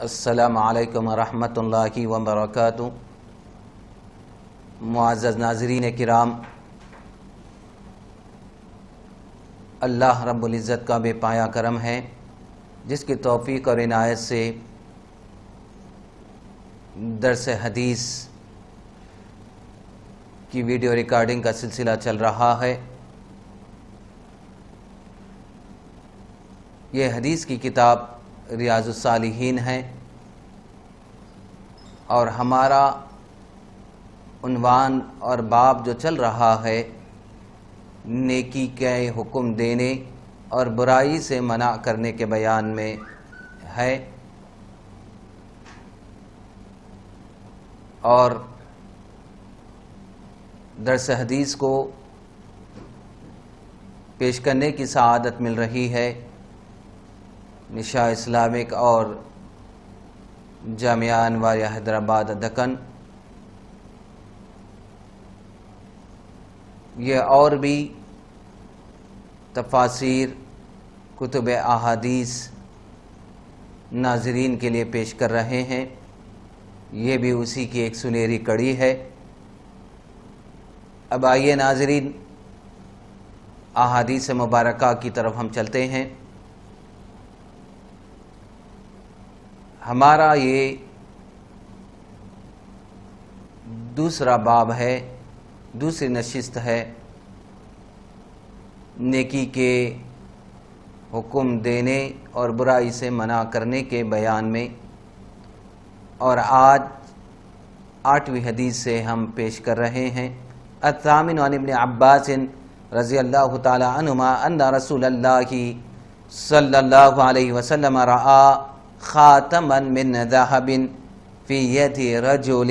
السلام علیکم ورحمۃ اللہ وبرکاتہ۔ معزز ناظرین کرام، اللہ رب العزت کا بے پایا کرم ہے جس کی توفیق اور عنایت سے درس حدیث کی ویڈیو ریکارڈنگ کا سلسلہ چل رہا ہے۔ یہ حدیث کی کتاب ریاض الصالحین ہے اور ہمارا عنوان اور باب جو چل رہا ہے نیکی کے حکم دینے اور برائی سے منع کرنے کے بیان میں ہے، اور درس حدیث کو پیش کرنے کی سعادت مل رہی ہے نشاء اسلامک اور جامعہ انوار حیدرآباد دکن۔ یہ اور بھی تفاسیر کتب احادیث ناظرین کے لیے پیش کر رہے ہیں، یہ بھی اسی کی ایک سنہری کڑی ہے۔ اب آئیے ناظرین، احادیث مبارکہ کی طرف ہم چلتے ہیں۔ ہمارا یہ دوسرا باب ہے، دوسری نشست ہے نیکی کے حکم دینے اور برائی سے منع کرنے کے بیان میں، اور آج 8ویں حدیث سے ہم پیش کر رہے ہیں۔ الثامن عن ابن عباس رضی اللہ تعالی عنہما ان رسول اللہ صلی اللہ علیہ وسلم رأى خاتما من ذهب في يد رجل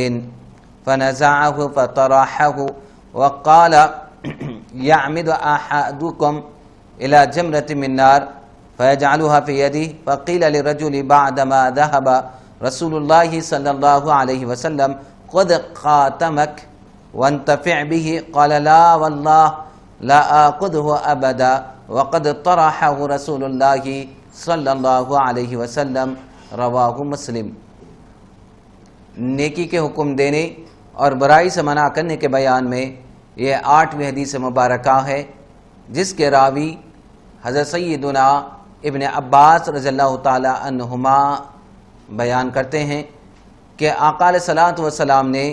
فنزعه فطرحه وقال يعمد أحدكم إلى جمرة من نار فيجعلها في يده، فقيل للرجل بعدما ذهب رسول الله صلى الله عليه وسلم خذ خاتمك وانتفع به، قال لا والله لا آخذه أبدا وقد طرحه رسول الله صلی اللہ علیہ وسلم، رواہ مسلم۔ نیکی کے حکم دینے اور برائی سے منع کرنے کے بیان میں یہ 8ویں حدیث مبارکہ ہے، جس کے راوی حضرت سیدنا ابن عباس رضی اللہ تعالی عنہما بیان کرتے ہیں کہ آقا علیہ الصلوۃ والسلام نے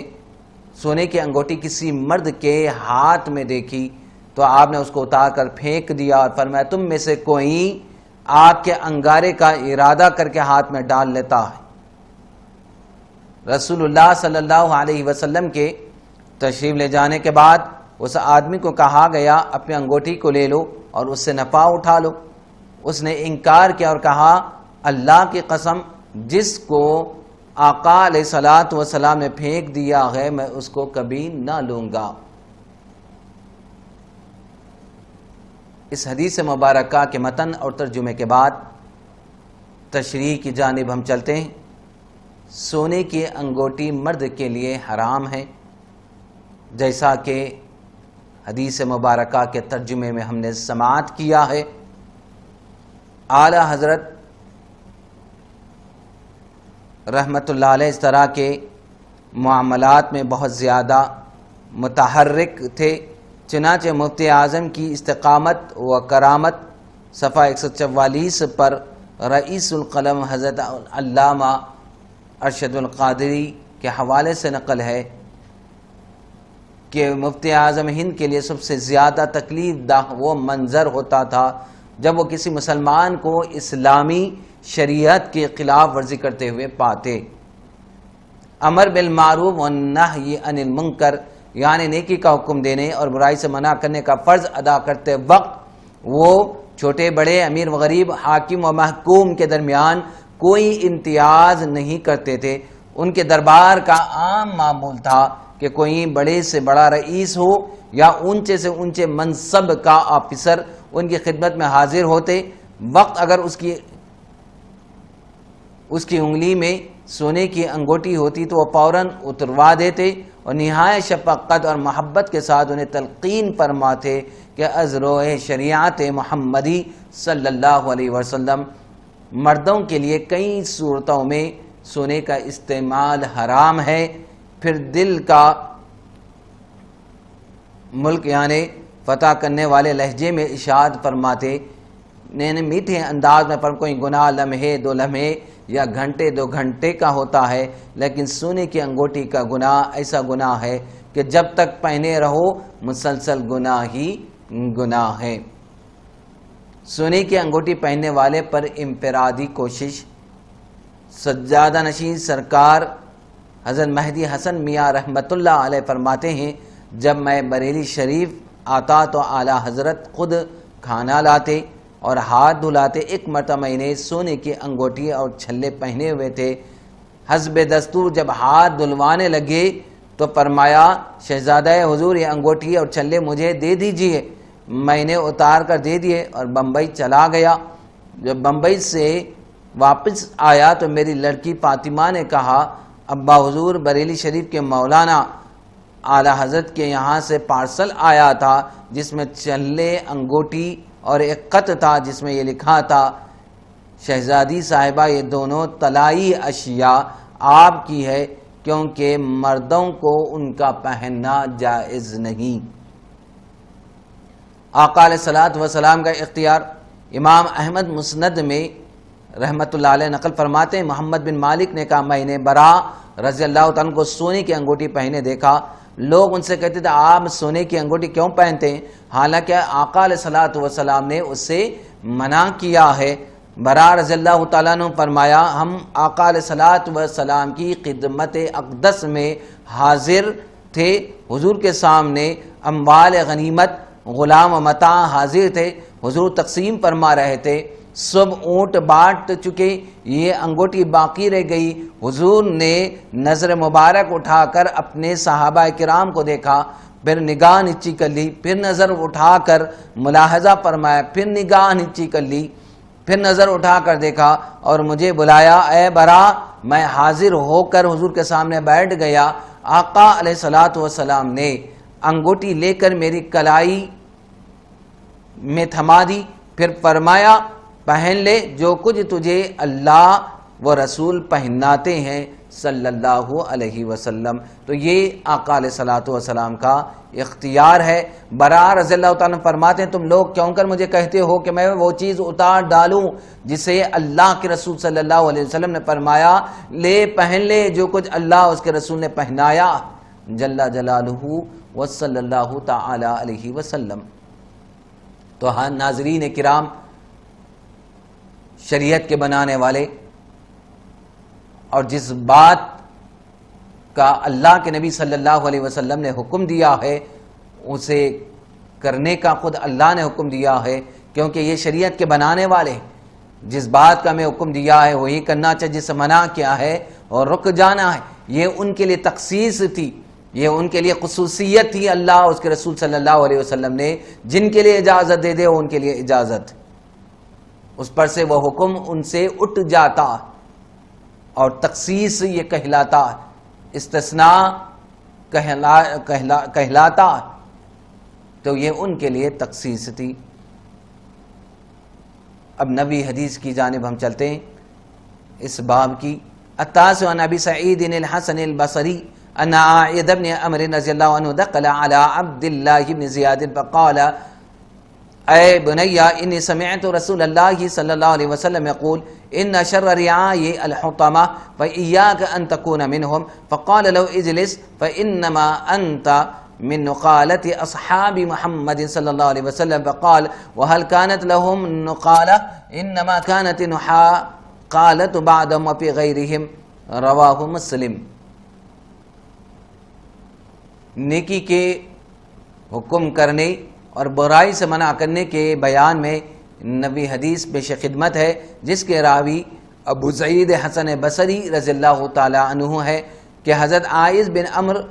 سونے کی انگوٹھی کسی مرد کے ہاتھ میں دیکھی تو آپ نے اس کو اتار کر پھینک دیا اور فرمایا تم میں سے کوئی آگ کے انگارے کا ارادہ کر کے ہاتھ میں ڈال لیتا ہے۔ رسول اللہ صلی اللہ علیہ وسلم کے تشریف لے جانے کے بعد اس آدمی کو کہا گیا اپنی انگوٹھی کو لے لو اور اس سے نفع اٹھا لو۔ اس نے انکار کیا اور کہا اللہ کی قسم جس کو آقا علیہ الصلوۃ والسلام نے پھینک دیا ہے میں اس کو کبھی نہ لوں گا۔ اس حدیث مبارکہ کے متن اور ترجمے کے بعد تشریح کی جانب ہم چلتے ہیں۔ سونے کی انگوٹھی مرد کے لیے حرام ہے، جیسا کہ حدیث مبارکہ کے ترجمے میں ہم نے سماعت کیا ہے۔ اعلی حضرت رحمت اللہ علیہ اس طرح کے معاملات میں بہت زیادہ متحرک تھے، چنانچہ مفتی اعظم کی استقامت و کرامت صفحہ 144 پر رئیس القلم حضرت علامہ ارشد القادری کے حوالے سے نقل ہے کہ مفتی اعظم ہند کے لیے سب سے زیادہ تکلیف دہ وہ منظر ہوتا تھا جب وہ کسی مسلمان کو اسلامی شریعت کی خلاف ورزی کرتے ہوئے پاتے۔ امر بالمعروف والنہی عن المنکر یعنی نیکی کا حکم دینے اور برائی سے منع کرنے کا فرض ادا کرتے وقت وہ چھوٹے بڑے امیر و غریب حاکم و محکوم کے درمیان کوئی امتیاز نہیں کرتے تھے۔ ان کے دربار کا عام معمول تھا کہ کوئی بڑے سے بڑا رئیس ہو یا اونچے سے اونچے منصب کا آفیسر ان کی خدمت میں حاضر ہوتے وقت اگر اس کی انگلی میں سونے کی انگوٹھی ہوتی تو وہ فوراً اتروا دیتے اور نہایت شفقت اور محبت کے ساتھ انہیں تلقین فرماتے کہ از روح شریعت محمدی صلی اللہ علیہ وسلم مردوں کے لیے کئی صورتوں میں سونے کا استعمال حرام ہے۔ پھر دل کا ملک یعنی فتح کرنے والے لہجے میں ارشاد فرماتے میٹھے انداز میں، پر کوئی گناہ لمحے دو لمحے یا گھنٹے دو گھنٹے کا ہوتا ہے، لیکن سونے کی انگوٹھی کا گناہ ایسا گناہ ہے کہ جب تک پہنے رہو مسلسل گناہ ہی گناہ ہے۔ سونے کی انگوٹھی پہننے والے پر انفرادی کوشش۔ سجادہ نشین سرکار حضرت مہدی حسن میاں رحمۃ اللہ علیہ فرماتے ہیں، جب میں بریلی شریف آتا تو اعلیٰ حضرت خود کھانا لاتے اور ہاتھ دھلاتے۔ ایک مرتبہ میں نے سونے کی انگوٹھی اور چھلے پہنے ہوئے تھے، حسب دستور جب ہاتھ دھلوانے لگے تو فرمایا شہزادہ حضور یہ انگوٹھی اور چھلے مجھے دے دیجئے۔ میں نے اتار کر دے دیے اور بمبئی چلا گیا۔ جب بمبئی سے واپس آیا تو میری لڑکی فاطمہ نے کہا ابا حضور بریلی شریف کے مولانا اعلیٰ حضرت کے یہاں سے پارسل آیا تھا جس میں چھلے انگوٹھی اور ایک خط تھا جس میں یہ لکھا تھا شہزادی صاحبہ یہ دونوں طلائی اشیاء آپ کی ہے کیونکہ مردوں کو ان کا پہننا جائز نہیں۔ آقا علیہ الصلوۃ والسلام کا اختیار۔ امام احمد مسند میں رحمت اللہ علیہ نقل فرماتے ہیں محمد بن مالک نے کہا میں نے برا رضی اللہ عنہ کو سونے کی انگوٹھی پہنے دیکھا۔ لوگ ان سے کہتے تھے آپ سونے کی انگوٹھی کیوں پہنتے ہیں، حالانکہ آقا علیہ الصلوۃ والسلام نے اس سے منع کیا ہے۔ برا رضی اللہ تعالیٰ عنہ فرمایا ہم آقا علیہ الصلوۃ والسلام کی خدمت اقدس میں حاضر تھے، حضور کے سامنے اموال غنیمت غلام و متاع حاضر تھے، حضور تقسیم فرما رہے تھے، سب اونٹ بانٹ چکے، یہ انگوٹھی باقی رہ گئی۔ حضور نے نظر مبارک اٹھا کر اپنے صحابہ کرام کو دیکھا، پھر نگاہ نیچی کر لی، پھر نظر اٹھا کر ملاحظہ فرمایا، پھر نگاہ نیچی کر لی، پھر نظر اٹھا کر دیکھا اور مجھے بلایا، اے برا میں حاضر ہو کر حضور کے سامنے بیٹھ گیا۔ آقا علیہ الصلوۃ والسلام نے انگوٹھی لے کر میری کلائی میں تھما دی، پھر فرمایا پہن لے جو کچھ تجھے اللہ و رسول پہناتے ہیں صلی اللہ علیہ وسلم۔ تو یہ آقا علیہ الصلوۃ والسلام کا اختیار ہے۔ برا رضی اللہ تعالیٰ فرماتے ہیں تم لوگ کیوں کر مجھے کہتے ہو کہ میں وہ چیز اتار ڈالوں جسے اللہ کے رسول صلی اللہ علیہ وسلم نے فرمایا لے پہن لے جو کچھ اللہ اس کے رسول نے پہنایا جل جلالہ وصلی اللہ تعالی علیہ وسلم۔ تو ہاں ناظرین کرام، شریعت کے بنانے والے اور جس بات کا اللہ کے نبی صلی اللہ علیہ وسلم نے حکم دیا ہے اسے کرنے کا خود اللہ نے حکم دیا ہے، کیونکہ یہ شریعت کے بنانے والے جس بات کا میں حکم دیا ہے وہی کرنا چاہیے، جس سے منع کیا ہے اور رک جانا ہے۔ یہ ان کے لیے تخصیص تھی، یہ ان کے لیے خصوصیت تھی، اللہ اس کے رسول صلی اللہ علیہ وسلم نے جن کے لیے اجازت دے دے ان کے لیے اجازت، اس پر سے وہ حکم ان سے اٹھ جاتا اور تخصیص یہ کہلاتا، استثناء کہلاتا، تو یہ ان کے لیے تخصیص تھی۔ اب نبی حدیث کی جانب ہم چلتے ہیں اس باب کی۔ التاسع عن ابی سعید الحسن البصری ان عائد بن عمرو رضی اللہ عنہ دخل على عبد الله بن زیاد فقال اے بنی انی سمعت رسول اللہ صلی اللہ علیہ وسلم یقول ان شر رعائی الحطمہ فإیاک ان تکون منہم فقال لو اجلس فإنما انت من نقالت اصحاب محمد صلی اللہ علیہ وسلم فقال وهل كانت لهم نقالہ انما كانت نقالت بعدهم وفي غیرهم رواہ مسلم۔ نیکی کے حکم کرنے اور برائی سے منع کرنے کے بیان میں نبی حدیث پیش خدمت ہے جس کے راوی ابو سعید حسن بصری رضی اللہ تعالی عنہ ہے کہ حضرت عائذ بن عمرو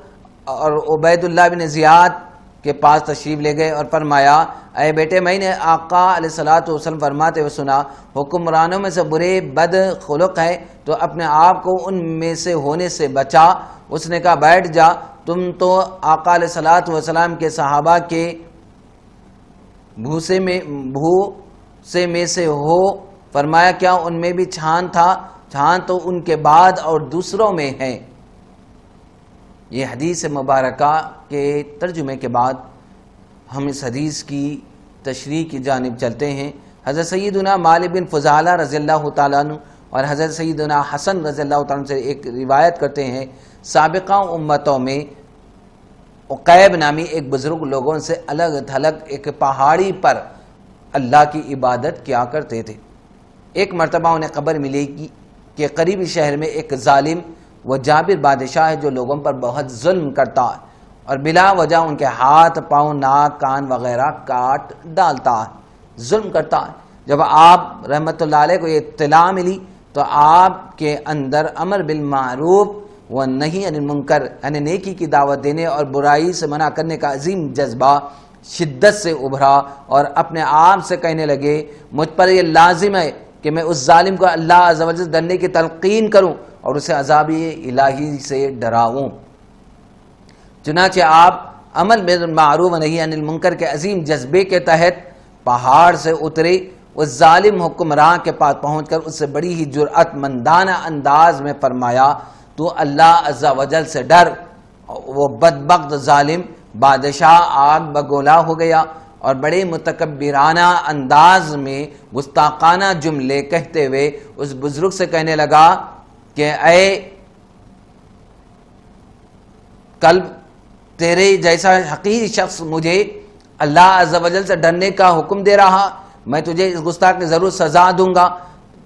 اور عبید اللہ بن زیاد کے پاس تشریف لے گئے اور فرمایا اے بیٹے میں نے آقا علیہ الصلوۃ والسلام فرماتے ہوئے سنا حکمرانوں میں سے برے بد خلق ہے تو اپنے آپ کو ان میں سے ہونے سے بچا۔ اس نے کہا بیٹھ جا، تم تو آقا علیہ الصلوۃ والسلام کے صحابہ کے بھوسے میں سے ہو فرمایا کیا ان میں بھی چھان تھا؟ چھان تو ان کے بعد اور دوسروں میں ہے۔ یہ حدیث مبارکہ کے ترجمے کے بعد ہم اس حدیث کی تشریح کی جانب چلتے ہیں۔ حضرت سیدنا مالک بن فضالہ رضی اللہ تعالیٰ عنہ اور حضرت سیدنا حسن رضی اللہ تعالیٰ عنہ سے ایک روایت کرتے ہیں، سابقہ امتوں میں عقیب نامی ایک بزرگ لوگوں سے الگ تھلگ ایک پہاڑی پر اللہ کی عبادت کیا کرتے تھے۔ ایک مرتبہ انہیں خبر ملی کہ قریبی شہر میں ایک ظالم و جابر بادشاہ ہے جو لوگوں پر بہت ظلم کرتا ہے اور بلا وجہ ان کے ہاتھ، پاؤں، ناک، کان وغیرہ کاٹ ڈالتا ہے، ظلم کرتا ہے۔ جب آپ رحمت اللہ علیہ کو یہ اطلاع ملی تو آپ کے اندر امر بالمعروف و نہی عن المنکر یعنی نیکی کی دعوت دینے اور برائی سے منع کرنے کا عظیم جذبہ شدت سے ابھرا اور اپنے آپ سے کہنے لگے، مجھ پر یہ لازم ہے کہ میں اس ظالم کو اللہ عز و جل ڈرنے کی تلقین کروں اور اسے عذاب الہی سے ڈراؤں۔ چنانچہ آپ عمل بالمعروف و نہی عن المنکر کے عظیم جذبے کے تحت پہاڑ سے اترے، اس ظالم حکمراں کے پاس پہنچ کر اس سے بڑی ہی جرأت مندانہ انداز میں فرمایا، تو اللہ عز و جل سے ڈر۔ وہ بدبخت ظالم بادشاہ آگ بگولا ہو گیا اور بڑے متکبرانہ انداز میں گستاخانہ جملے کہتے ہوئے اس بزرگ سے کہنے لگا کہ اے کلب، تیرے جیسا حقیر شخص مجھے اللہ عز و جل سے ڈرنے کا حکم دے رہا، میں تجھے اس گستاخ کی ضرور سزا دوں گا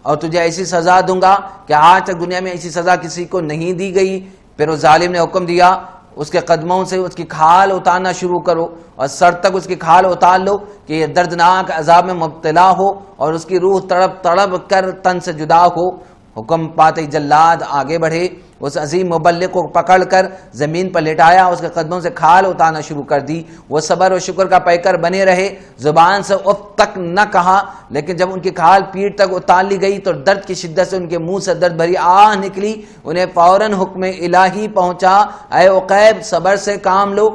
اور تجھے ایسی سزا دوں گا کہ آج تک دنیا میں ایسی سزا کسی کو نہیں دی گئی۔ پھر اس ظالم نے حکم دیا، اس کے قدموں سے اس کی کھال اتارنا شروع کرو اور سر تک اس کی کھال اتار لو کہ یہ دردناک عذاب میں مبتلا ہو اور اس کی روح تڑپ تڑپ کر تن سے جدا ہو۔ حکم پاتے ہی جلاد آگے بڑھے، اس عظیم مبلغ کو پکڑ کر زمین پر لٹایا، اس کے قدموں سے کھال اتارنا شروع کر دی۔ وہ صبر و شکر کا پیکر بنے رہے، زبان سے اف تک نہ کہا، لیکن جب ان کی کھال پیٹھ تک اتار لی گئی تو درد کی شدت سے ان کے منہ سے درد بھری آہ نکلی۔ انہیں فوراً حکم الہی پہنچا، اے عقیب صبر سے کام لو،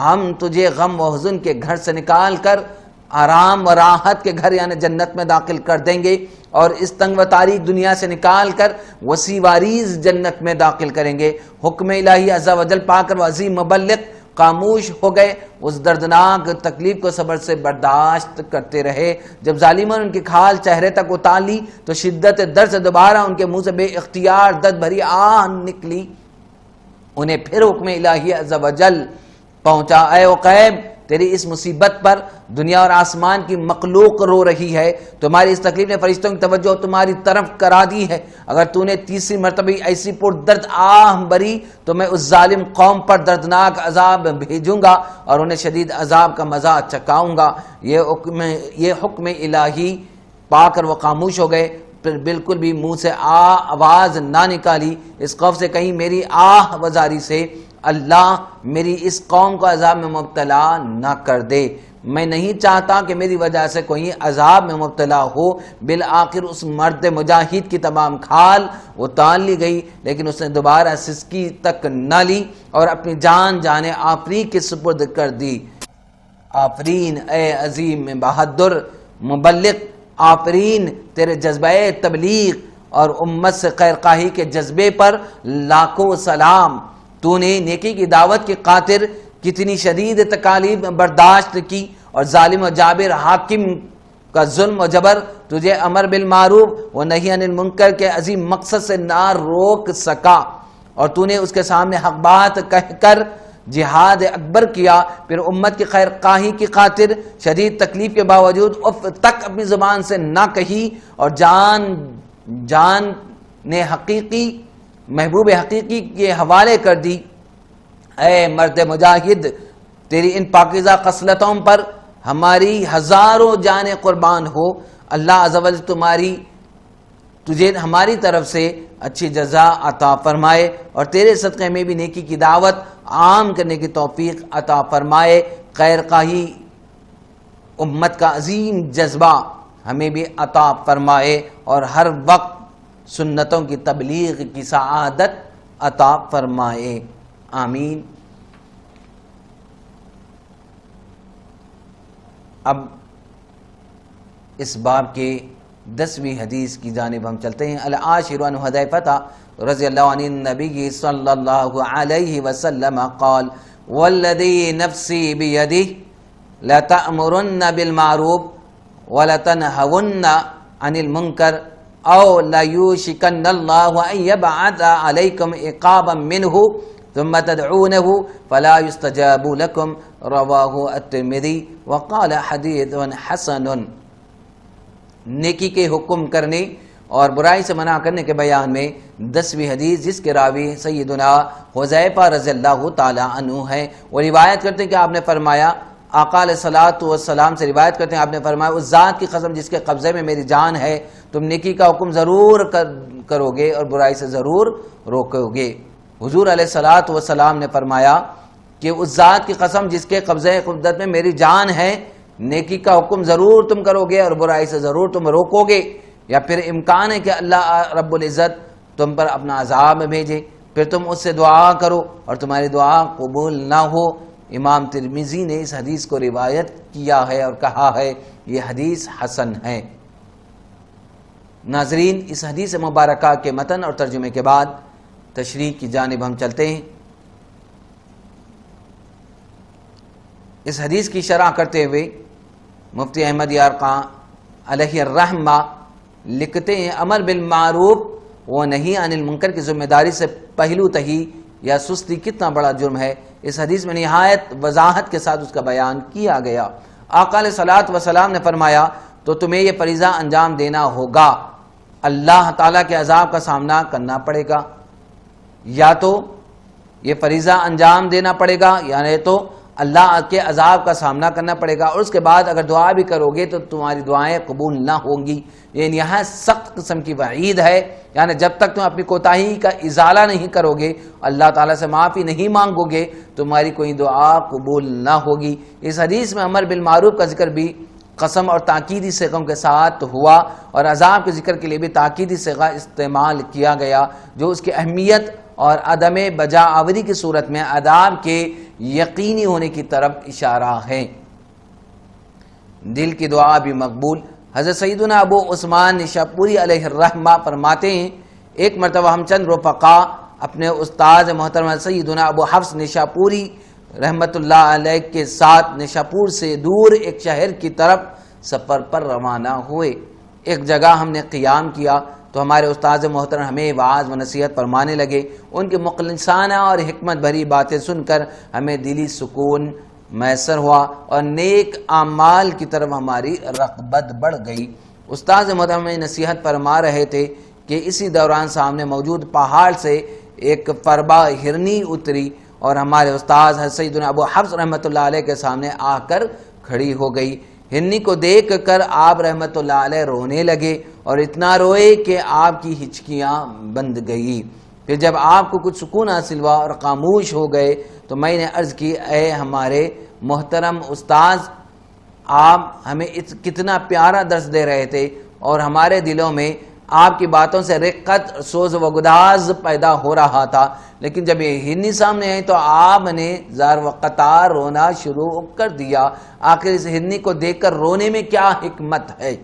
ہم تجھے غم و حزن کے گھر سے نکال کر آرام و راحت کے گھر یعنی جنت میں داخل کر دیں گے اور اس تنگ و تاریک دنیا سے نکال کر وسیع واریز جنت میں داخل کریں گے۔ حکم الہی عز و جل پا کر وہ عظیم مبلغ خاموش ہو گئے، اس دردناک تکلیف کو صبر سے برداشت کرتے رہے۔ جب ظالموں نے ان کی کھال چہرے تک اتار لی تو شدت درد سے دوبارہ ان کے منہ سے بے اختیار درد بھری آہ نکلی۔ انہیں پھر حکم الہی عز و جل پہنچا، اے عقیب تیری اس مصیبت پر دنیا اور آسمان کی مخلوق رو رہی ہے، تمہاری اس تکلیف نے فرشتوں کی توجہ تمہاری طرف کرا دی ہے۔ اگر تو نے تیسری مرتبہ ایسی پر درد آہ بری تو میں اس ظالم قوم پر دردناک عذاب بھیجوں گا اور انہیں شدید عذاب کا مزہ چکھاؤں گا۔ یہ حکم الہی پا کر وہ خاموش ہو گئے، پھر بالکل بھی منہ سے آواز نہ نکالی، اس خوف سے کہیں میری آہ وزاری سے اللہ میری اس قوم کو عذاب میں مبتلا نہ کر دے، میں نہیں چاہتا کہ میری وجہ سے کوئی عذاب میں مبتلا ہو۔ بالآخر اس مرد مجاہد کی تمام کھال اتار لی گئی، لیکن اس نے دوبارہ سسکی تک نہ لی اور اپنی جان آفرین کے سپرد کر دی۔ آفرین اے عظیم بہادر مبلغ، آفرین تیرے جذبہ تبلیغ اور امت سے خیرخواہی کے جذبے پر لاکھوں سلام۔ تو نے نیکی کی دعوت کی خاطر کتنی شدید تکالیف برداشت کی اور ظالم و جابر حاکم کا ظلم و جبر تجھے امر بالمعروف و نہی عن المنکر کے عظیم مقصد سے نہ روک سکا، اور تو نے اس کے سامنے حق بات کہہ کر جہاد اکبر کیا، پھر امت کی خیر خواہی کی خاطر شدید تکلیف کے باوجود اف تک اپنی زبان سے نہ کہی اور جان نے حقیقی محبوب حقیقی کے حوالے کر دی۔ اے مرد مجاہد تیری ان پاکیزہ خصلتوں پر ہماری ہزاروں جانیں قربان ہو، اللہ عز و جل تجھے ہماری طرف سے اچھی جزا عطا فرمائے اور تیرے صدقے میں بھی نیکی کی دعوت عام کرنے کی توفیق عطا فرمائے۔ خیر خواہی امت کا عظیم جذبہ ہمیں بھی عطا فرمائے اور ہر وقت سنتوں کی تبلیغ کی سعادت عطا فرمائے، آمین۔ اب اس باب کے 10ویں حدیث کی جانب ہم چلتے ہیں۔ العاشر عن حذیفہ رضی اللہ عنہ النبی صلی اللہ علیہ وسلم قال والذی نفسی بیدہ لتأمرن بالمعروف ولتنہون عن المنکر او لیوشکن اللہ ان یبعث علیکم عقابا منہ ثم تدعونه فلا يستجاب لكم رواه الترمذی وقال حدیث حسن۔ نیکی کے حکم کرنے اور برائی سے منع کرنے کے بیان میں 10ویں حدیث جس کے راوی سیدنا حذیفہ رضی اللہ تعالی عنہ ہے، وہ روایت کرتے ہیں کہ آپ نے فرمایا، آقا علیہ الصلوۃ والسلام سے روایت کرتے ہیں، آپ نے فرمایا اس ذات کی قسم جس کے قبضے میں میری جان ہے، تم نیکی کا حکم ضرور کرو گے اور برائی سے ضرور روکو گے۔ حضور علیہ الصلوۃ والسلام نے فرمایا کہ اس ذات کی قسم جس کے قبضے قدرت میں میری جان ہے، نیکی کا حکم ضرور تم کرو گے اور برائی سے ضرور تم روکو گے، یا پھر امکان ہے کہ اللہ رب العزت تم پر اپنا عذاب بھیجے، پھر تم اس سے دعا کرو اور تمہاری دعا قبول نہ ہو۔ امام ترمذی نے اس حدیث کو روایت کیا ہے اور کہا ہے یہ حدیث حسن ہے۔ ناظرین، اس حدیث مبارکہ کے متن اور ترجمے کے بعد تشریح کی جانب ہم چلتے ہیں۔ اس حدیث کی شرح کرتے ہوئے مفتی احمد یارقاں علیہ الرحمہ لکھتے ہیں امر بالمعروف و نہی عن المنکر کی ذمہ داری سے پہلو تہی یا سستی کتنا بڑا جرم ہے، اس حدیث میں نہایت وضاحت کے ساتھ اس کا بیان کیا گیا۔ آقا علیہ الصلوۃ والسلام نے فرمایا تو تمہیں یہ فریضہ انجام دینا ہوگا، اللہ تعالیٰ کے عذاب کا سامنا کرنا پڑے گا، یا تو یہ فریضہ انجام دینا پڑے گا یعنی تو اللہ کے عذاب کا سامنا کرنا پڑے گا، اور اس کے بعد اگر دعا بھی کرو گے تو تمہاری دعائیں قبول نہ ہوں گی۔ یہ نہایت سخت قسم کی وعید ہے، یعنی جب تک تم اپنی کوتاہی کا ازالہ نہیں کرو گے، اللہ تعالیٰ سے معافی نہیں مانگو گے، تمہاری کوئی دعا قبول نہ ہوگی۔ اس حدیث میں امر بالمعروف کا ذکر بھی قسم اور تاکیدی صیغوں کے ساتھ ہوا، اور عذاب کے ذکر کے لیے بھی تاکیدی صیغہ استعمال کیا گیا، جو اس کی اہمیت اور عدم بجا آوری کی صورت میں عذاب کے یقینی ہونے کی طرف اشارہ ہے۔ دل کی دعا بھی مقبول۔ حضرت سیدنا ابو عثمان نشاپوری علیہ الرحمہ فرماتے ہیں ایک مرتبہ ہم چند رفقا اپنے استاد محترم سیدنا ابو حفص نشاپوری رحمت اللہ علیہ کے ساتھ نشاپور سے دور ایک شہر کی طرف سفر پر روانہ ہوئے۔ ایک جگہ ہم نے قیام کیا تو ہمارے استاد محترم ہمیں وعظ و نصیحت فرمانے لگے۔ ان کی مخلصانہ اور حکمت بھری باتیں سن کر ہمیں دلی سکون میسر ہوا اور نیک اعمال کی طرف ہماری رغبت بڑھ گئی۔ استاد محترم ہمیں نصیحت فرما رہے تھے کہ اسی دوران سامنے موجود پہاڑ سے ایک فربا ہرنی اتری اور ہمارے استاد حضرت سیدنا ابو حفص رحمۃ اللہ علیہ کے سامنے آ کر کھڑی ہو گئی۔ ہرنی کو دیکھ کر آپ رحمۃ اللہ علیہ رونے لگے اور اتنا روئے کہ آپ کی ہچکیاں بند گئی۔ پھر جب آپ کو کچھ سکون حاصل ہوا اور خاموش ہو گئے تو میں نے عرض کی اے ہمارے محترم استاذ، آپ ہمیں کتنا پیارا درس دے رہے تھے اور ہمارے دلوں میں آپ کی باتوں سے رقت سوز و گداز پیدا ہو رہا تھا، لیکن جب یہ ہرنی سامنے آئی تو آپ نے زار و قطار رونا شروع کر دیا۔ آخر اس ہرنی کو دیکھ کر رونے میں کیا حکمت ہے؟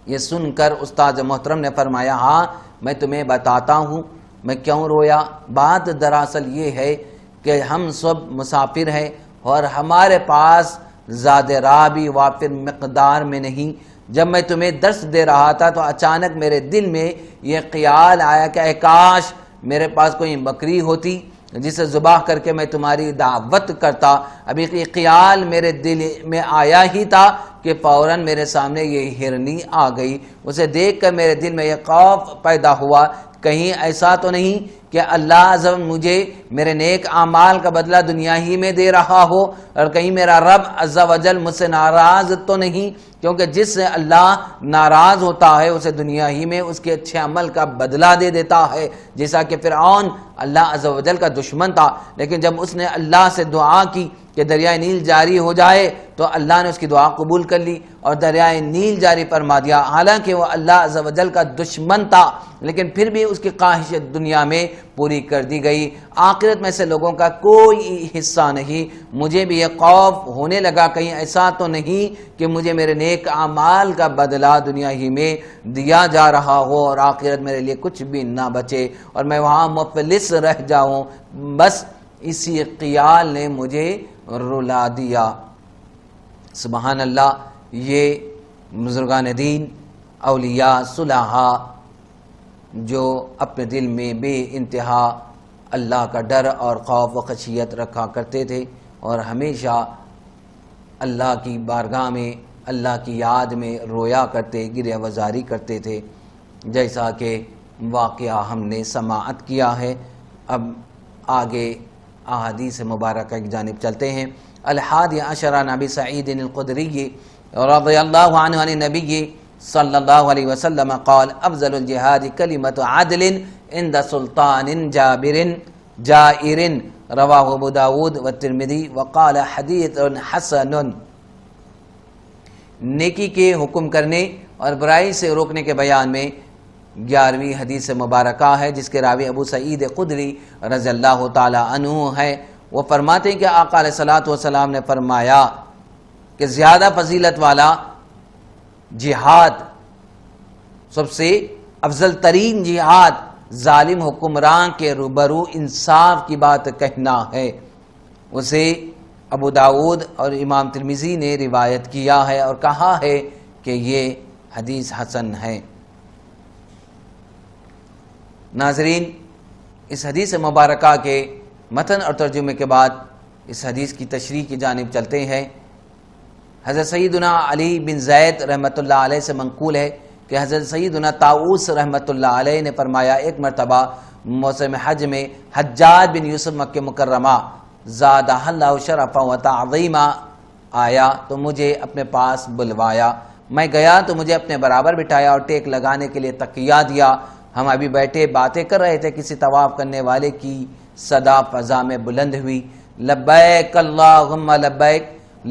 یہ سن کر استاد محترم نے فرمایا ہاں میں تمہیں بتاتا ہوں میں کیوں رویا۔ بات دراصل یہ ہے کہ ہم سب مسافر ہیں اور ہمارے پاس زاد راہ بھی وافر مقدار میں نہیں۔ جب میں تمہیں درس دے رہا تھا تو اچانک میرے دل میں یہ خیال آیا کہ اے کاش میرے پاس کوئی بکری ہوتی جسے ذبح کر کے میں تمہاری دعوت کرتا۔ ابھی یہ خیال میرے دل میں آیا ہی تھا کہ فوراً میرے سامنے یہ ہرنی آ گئی۔ اسے دیکھ کر میرے دل میں یہ خوف پیدا ہوا کہیں ایسا تو نہیں کہ اللہ عز و جل مجھے میرے نیک اعمال کا بدلہ دنیا ہی میں دے رہا ہو، اور کہیں میرا رب عز و جل مجھ سے ناراض تو نہیں، کیونکہ جس سے اللہ ناراض ہوتا ہے اسے دنیا ہی میں اس کے اچھے عمل کا بدلہ دے دیتا ہے۔ جیسا کہ فرعون اللہ عز و جل کا دشمن تھا، لیکن جب اس نے اللہ سے دعا کی کہ دریائے نیل جاری ہو جائے تو اللہ نے اس کی دعا قبول کر لی اور دریائے نیل جاری فرما دیا۔ حالانکہ وہ اللہ عز و جل کا دشمن تھا، لیکن پھر بھی اس کی خواہش دنیا میں پوری کر دی گئی، آخرت میں سے لوگوں کا کوئی حصہ نہیں۔ مجھے بھی یہ خوف ہونے لگا کہیں ایسا تو نہیں کہ مجھے میرے نیک اعمال کا بدلہ دنیا ہی میں دیا جا رہا ہو اور آخرت میرے لیے کچھ بھی نہ بچے اور میں وہاں مفلس رہ جاؤں۔ بس اسی خیال نے مجھے رلا دیا۔ سبحان اللہ، یہ بزرگان دین، اولیاء، صلحاء جو اپنے دل میں بے انتہا اللہ کا ڈر اور خوف و خشیت رکھا کرتے تھے اور ہمیشہ اللہ کی بارگاہ میں، اللہ کی یاد میں رویا کرتے، گریہ وزاری کرتے تھے، جیسا کہ واقعہ ہم نے سماعت کیا ہے۔ اب آگے احادیث مبارکہ کی جانب چلتے ہیں۔ الحادی عشر عن ابی سعید الخدری رضی اللہ عنہ عن النبی صلی اللہ علیہ وسلم قال افضل الجہاد کلمۃ عدل عند سلطان جائر رواہ ابو داود والترمذی وقال حدیث حسن۔ نیکی کے حکم کرنے اور برائی سے روکنے کے بیان میں 11ویں حدیث مبارکہ ہے، جس کے راوی ابو سعید خدری رضی اللہ تعالی عنہ ہے۔ وہ فرماتے ہیں کہ آقا علیہ الصلوۃ والسلام نے فرمایا کہ زیادہ فضیلت والا جہاد، سب سے افضل ترین جہاد ظالم حکمران کے روبرو انصاف کی بات کہنا ہے۔ اسے ابو داود اور امام ترمذی نے روایت کیا ہے اور کہا ہے کہ یہ حدیث حسن ہے۔ ناظرین، اس حدیث مبارکہ کے متن اور ترجمے کے بعد اس حدیث کی تشریح کی جانب چلتے ہیں۔ حضرت سیدنا علی بن زید رحمۃ اللہ علیہ سے منقول ہے کہ حضرت سیدنا طاؤس رحمۃ اللہ علیہ نے فرمایا ایک مرتبہ موسم حج میں حجاج بن یوسف مکہ مکرمہ زادہ اللہ شرفا و تعظیما آیا تو مجھے اپنے پاس بلوایا۔ میں گیا تو مجھے اپنے برابر بٹھایا اور ٹیک لگانے کے لیے تکیہ دیا۔ ہم ابھی بیٹھے باتیں کر رہے تھے، کسی طواف کرنے والے کی صدا فضا میں بلند ہوئی، لبیک اللہم لبیک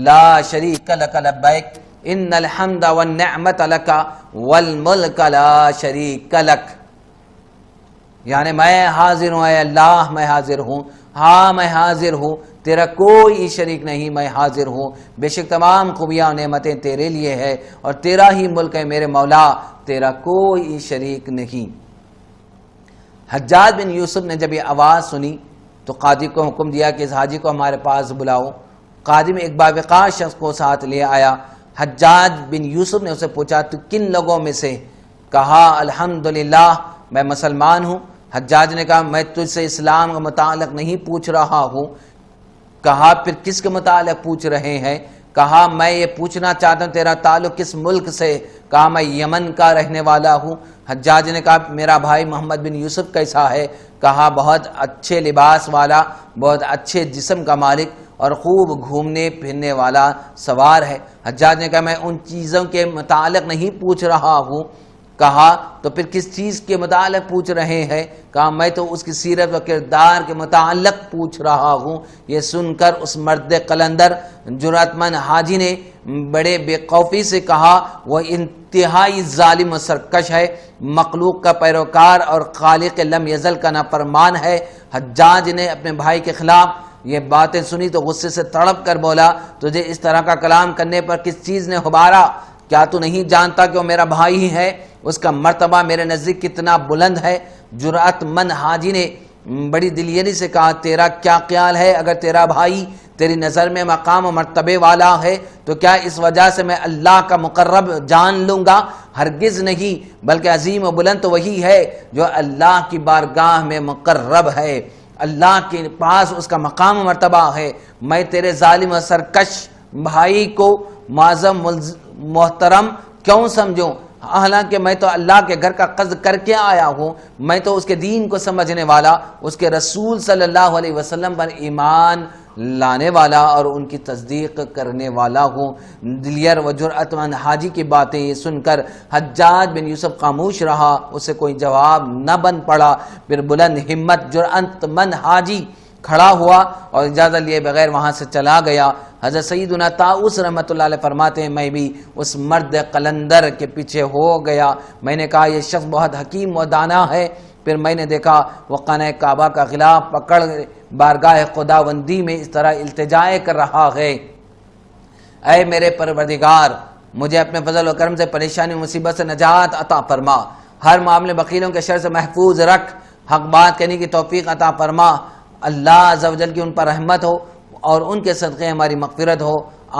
لا شریک لک لبیک ان الحمد والنعمت لک والملک لا شریک لک۔ یعنی میں حاضر ہوں اے اللہ، میں حاضر ہوں، ہاں میں حاضر ہوں، تیرا کوئی شریک نہیں، میں حاضر ہوں، بے شک تمام خوبیاں نعمتیں تیرے لیے ہے اور تیرا ہی ملک ہے میرے مولا، تیرا کوئی شریک نہیں۔ حجاج بن یوسف نے جب یہ آواز سنی تو قاضی کو حکم دیا کہ اس حاجی کو ہمارے پاس بلاؤ۔ قاضی میں ایک باوقار شخص کو ساتھ لے آیا۔ حجاج بن یوسف نے اسے پوچھا تو کن لوگوں میں سے؟ کہا الحمدللہ میں مسلمان ہوں۔ حجاج نے کہا میں تجھ سے اسلام کا متعلق نہیں پوچھ رہا ہوں۔ کہا پھر کس کے متعلق پوچھ رہے ہیں؟ کہا میں یہ پوچھنا چاہتا ہوں تیرا تعلق کس ملک سے؟ کہا میں یمن کا رہنے والا ہوں۔ حجاج نے کہا میرا بھائی محمد بن یوسف کیسا ہے؟ کہا بہت اچھے لباس والا، بہت اچھے جسم کا مالک اور خوب گھومنے پھرنے والا سوار ہے۔ حجاج نے کہا میں ان چیزوں کے متعلق نہیں پوچھ رہا ہوں۔ کہا تو پھر کس چیز کے متعلق پوچھ رہے ہیں؟ کہا میں تو اس کی سیرت و کردار کے متعلق پوچھ رہا ہوں۔ یہ سن کر اس مرد قلندر جرأت مند حاجی نے بڑے بے خوفی سے کہا وہ انتہائی ظالم و سرکش ہے، مخلوق کا پیروکار اور خالق لم یزل کا نافرمان ہے۔ حجاج نے اپنے بھائی کے خلاف یہ باتیں سنی تو غصے سے تڑپ کر بولا تجھے اس طرح کا کلام کرنے پر کس چیز نے ابھارا؟ کیا تو نہیں جانتا کہ وہ میرا بھائی ہی ہے؟ اس کا مرتبہ میرے نزدیک کتنا بلند ہے۔ جرأت مند حاجی نے بڑی دلیری سے کہا تیرا کیا خیال ہے؟ اگر تیرا بھائی تیری نظر میں مقام و مرتبے والا ہے تو کیا اس وجہ سے میں اللہ کا مقرب جان لوں گا؟ ہرگز نہیں، بلکہ عظیم و بلند تو وہی ہے جو اللہ کی بارگاہ میں مقرب ہے، اللہ کے پاس اس کا مقام و مرتبہ ہے۔ میں تیرے ظالم و سرکش بھائی کو معظم محترم کیوں سمجھوں؟ حالانکہ میں تو اللہ کے گھر کا قصد کر کے آیا ہوں، میں تو اس کے دین کو سمجھنے والا، اس کے رسول صلی اللہ علیہ وسلم پر ایمان لانے والا اور ان کی تصدیق کرنے والا ہوں۔ دلیر و جرأت مند حاجی کی باتیں یہ سن کر حجاج بن یوسف خاموش رہا، اسے کوئی جواب نہ بن پڑا۔ پھر بلند ہمت جرأت مند حاجی کھڑا ہوا اور اجازت لیے بغیر وہاں سے چلا گیا۔ حضرت سیدنا طاؤس رحمۃ اللہ علیہ فرماتے ہیں میں بھی اس مرد قلندر کے پیچھے ہو گیا۔ میں نے کہا یہ شخص بہت حکیم و دانا ہے، پھر میں نے دیکھا وہ خانہ کعبہ کا غلاف پکڑ بارگاہ خداوندی میں اس طرح التجائے کر رہا ہے، اے میرے پروردگار مجھے اپنے فضل و کرم سے پریشانی و مصیبت سے نجات عطا فرما، ہر معاملے بخیلوں کے شر سے محفوظ رکھ، حق بات کہنے کی توفیق عطا فرما، اللہ عز و جل کی ان پر رحمت ہو اور ان کے صدقے ہماری مغفرت ہو،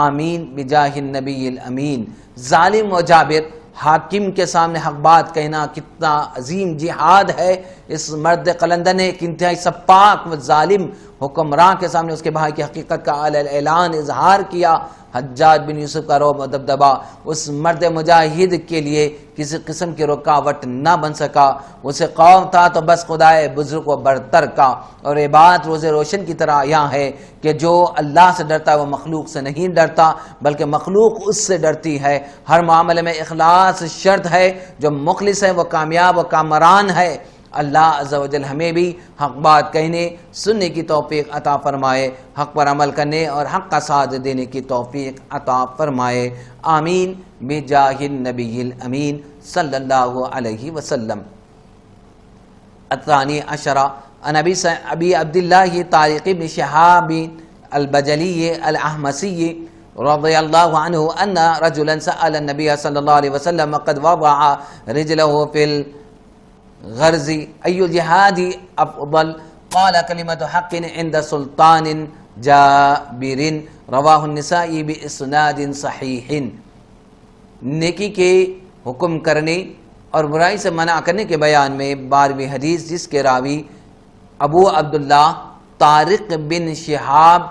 آمین بجاہ النبی الامین۔ ظالم و جابر حاکم کے سامنے حق بات کہنا کتنا عظیم جہاد ہے۔ اس مرد قلندر نے ایک انتہائی سپاک و ظالم حکمراں کے سامنے اس کے بھائی کی حقیقت کا اعلان اظہار کیا۔ حجاج بن یوسف کا رعب و دبدبا اس مرد مجاہد کے لیے کسی قسم کی رکاوٹ نہ بن سکا، اسے خوف تھا تو بس خدائے بزرگ و برتر کا، اور یہ بات روز روشن کی طرح یہاں ہے کہ جو اللہ سے ڈرتا ہے وہ مخلوق سے نہیں ڈرتا بلکہ مخلوق اس سے ڈرتی ہے۔ ہر معاملے میں اخلاص شرط ہے، جو مخلص ہے وہ کامیاب و کامران ہے۔ اللہ عز و جل ہمیں بھی حق بات کہنے سننے کی توفیق عطا فرمائے، حق پر عمل کرنے اور حق کا ساتھ دینے کی توفیق عطا فرمائے، آمین بجاہ النبی الامین صلی اللہ علیہ وسلم۔ الثانی عشرہ عن ابی عبداللہ طارق بن شہاب البجلی الاحمسی رضی اللہ عنہ ان رجلا سأل النبی صلی اللہ علیہ وسلم قد وضع رجله فی الغرز ای الجہاد افضل قال کلمۃ حق عند سلطان جابر رواہ النسائی باسناد صحیح۔ نیکی کے حکم کرنے اور برائی سے منع کرنے کے بیان میں 12ویں حدیث جس کے راوی ابو عبداللہ طارق بن شہاب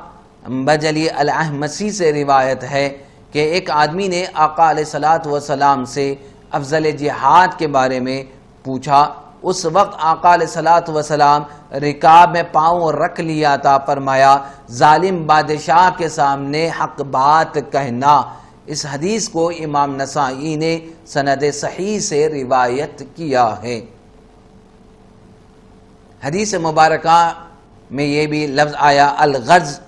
بجلی الاحمسی سے روایت ہے کہ ایک آدمی نے آقا علیہ الصلوۃ والسلام سے افضل جہاد کے بارے میں پوچھا۔ اس وقت آقا علیہ الصلوۃ والسلام رکاب میں پاؤں رکھ لیا تھا، فرمایا ظالم بادشاہ کے سامنے حق بات کہنا۔ اس حدیث کو امام نسائی نے سند صحیح سے روایت کیا ہے۔ حدیث مبارکہ میں یہ بھی لفظ آیا الغرض،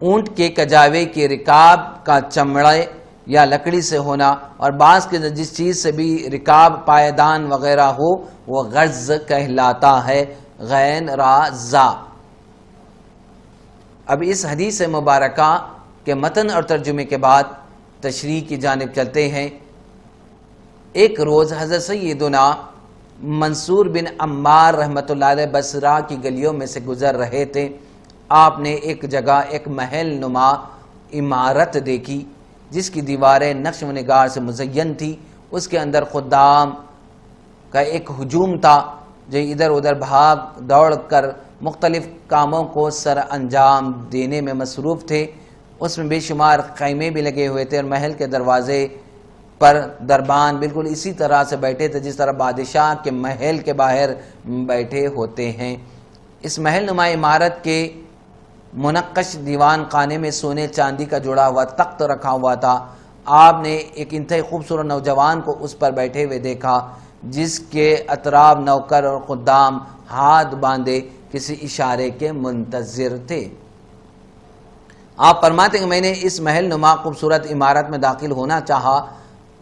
اونٹ کے کجاوے کے رکاب کا چمڑے یا لکڑی سے ہونا، اور بعض کے جس چیز سے بھی رکاب پائیدان وغیرہ ہو وہ غرض کہلاتا ہے، غین را زا۔ اب اس حدیث مبارکہ کے متن اور ترجمے کے بعد تشریح کی جانب چلتے ہیں۔ ایک روز حضرت سیدنا منصور بن عمار رحمۃ اللہ علیہ بصرہ کی گلیوں میں سے گزر رہے تھے۔ آپ نے ایک جگہ ایک محل نما عمارت دیکھی جس کی دیواریں نقش و نگار سے مزین تھی۔ اس کے اندر خدام کا ایک ہجوم تھا جو ادھر ادھر بھاگ دوڑ کر مختلف کاموں کو سر انجام دینے میں مصروف تھے۔ اس میں بے شمار خیمے بھی لگے ہوئے تھے اور محل کے دروازے پر دربان بالکل اسی طرح سے بیٹھے تھے جس طرح بادشاہ کے محل کے باہر بیٹھے ہوتے ہیں۔ اس محل نما عمارت کے منقش دیوان خانے میں سونے چاندی کا جڑا ہوا تخت رکھا ہوا تھا۔ آپ نے ایک انتہائی خوبصورت نوجوان کو اس پر بیٹھے ہوئے دیکھا جس کے اطراف نوکر اور خدام ہاتھ باندھے کسی اشارے کے منتظر تھے۔ آپ فرماتے ہیں کہ میں نے اس محل نما خوبصورت عمارت میں داخل ہونا چاہا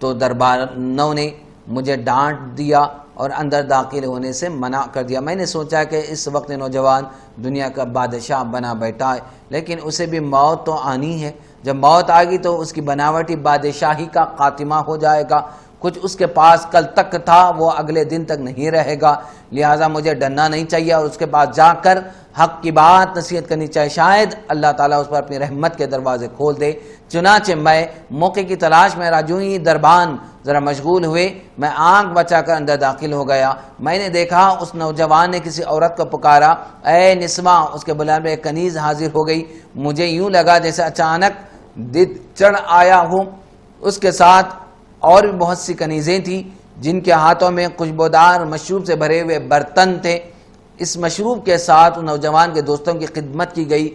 تو دربانوں نے مجھے ڈانٹ دیا اور اندر داخل ہونے سے منع کر دیا۔ میں نے سوچا کہ اس وقت نوجوان دنیا کا بادشاہ بنا بیٹھا ہے، لیکن اسے بھی موت تو آنی ہے۔ جب موت آ گئی تو اس کی بناوٹی بادشاہی کا خاتمہ ہو جائے گا۔ کچھ اس کے پاس کل تک تھا وہ اگلے دن تک نہیں رہے گا، لہٰذا مجھے ڈرنا نہیں چاہیے اور اس کے پاس جا کر حق کی بات نصیحت کرنی چاہیے، شاید اللہ تعالیٰ اس پر اپنی رحمت کے دروازے کھول دے۔ چنانچہ میں موقع کی تلاش میں راجوں ہی دربان ذرا مشغول ہوئے، میں آنکھ بچا کر اندر داخل ہو گیا۔ میں نے دیکھا اس نوجوان نے کسی عورت کو پکارا، اے نسواں، اس کے بلند میں ایک کنیز حاضر ہو گئی۔ مجھے یوں لگا جیسے اچانک دل چڑھ آیا ہوں۔ اس کے ساتھ اور بھی بہت سی کنیزیں تھیں جن کے ہاتھوں میں خوشبودار مشروب سے بھرے ہوئے برتن تھے۔ اس مشروب کے ساتھ نوجوان کے دوستوں کی خدمت کی گئی۔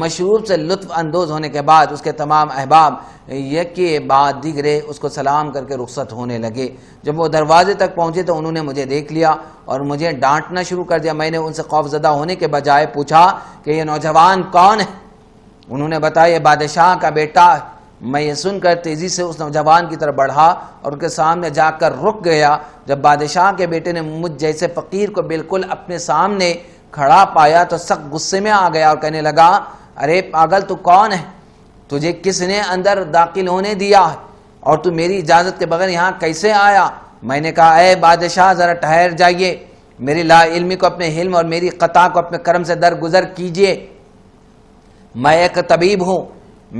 مشروب سے لطف اندوز ہونے کے بعد اس کے تمام احباب یکے بعد دیگرے اس کو سلام کر کے رخصت ہونے لگے۔ جب وہ دروازے تک پہنچے تو انہوں نے مجھے دیکھ لیا اور مجھے ڈانٹنا شروع کر دیا۔ میں نے ان سے خوف زدہ ہونے کے بجائے پوچھا کہ یہ نوجوان کون ہے؟ انہوں نے بتایا یہ بادشاہ کا بیٹا ہے۔ میں یہ سن کر تیزی سے اس نوجوان کی طرف بڑھا اور ان کے سامنے جا کر رک گیا۔ جب بادشاہ کے بیٹے نے مجھ جیسے فقیر کو بالکل اپنے سامنے کھڑا پایا تو سخت غصے میں آ گیا اور کہنے لگا، ارے پاگل تو کون ہے؟ تجھے کس نے اندر داخل ہونے دیا ہے اور تو میری اجازت کے بغیر یہاں کیسے آیا؟ میں نے کہا، اے بادشاہ ذرا ٹھہر جائیے، میری لا علمی کو اپنے علم اور میری خطا کو اپنے کرم سے درگزر کیجیے، میں ایک طبیب ہوں۔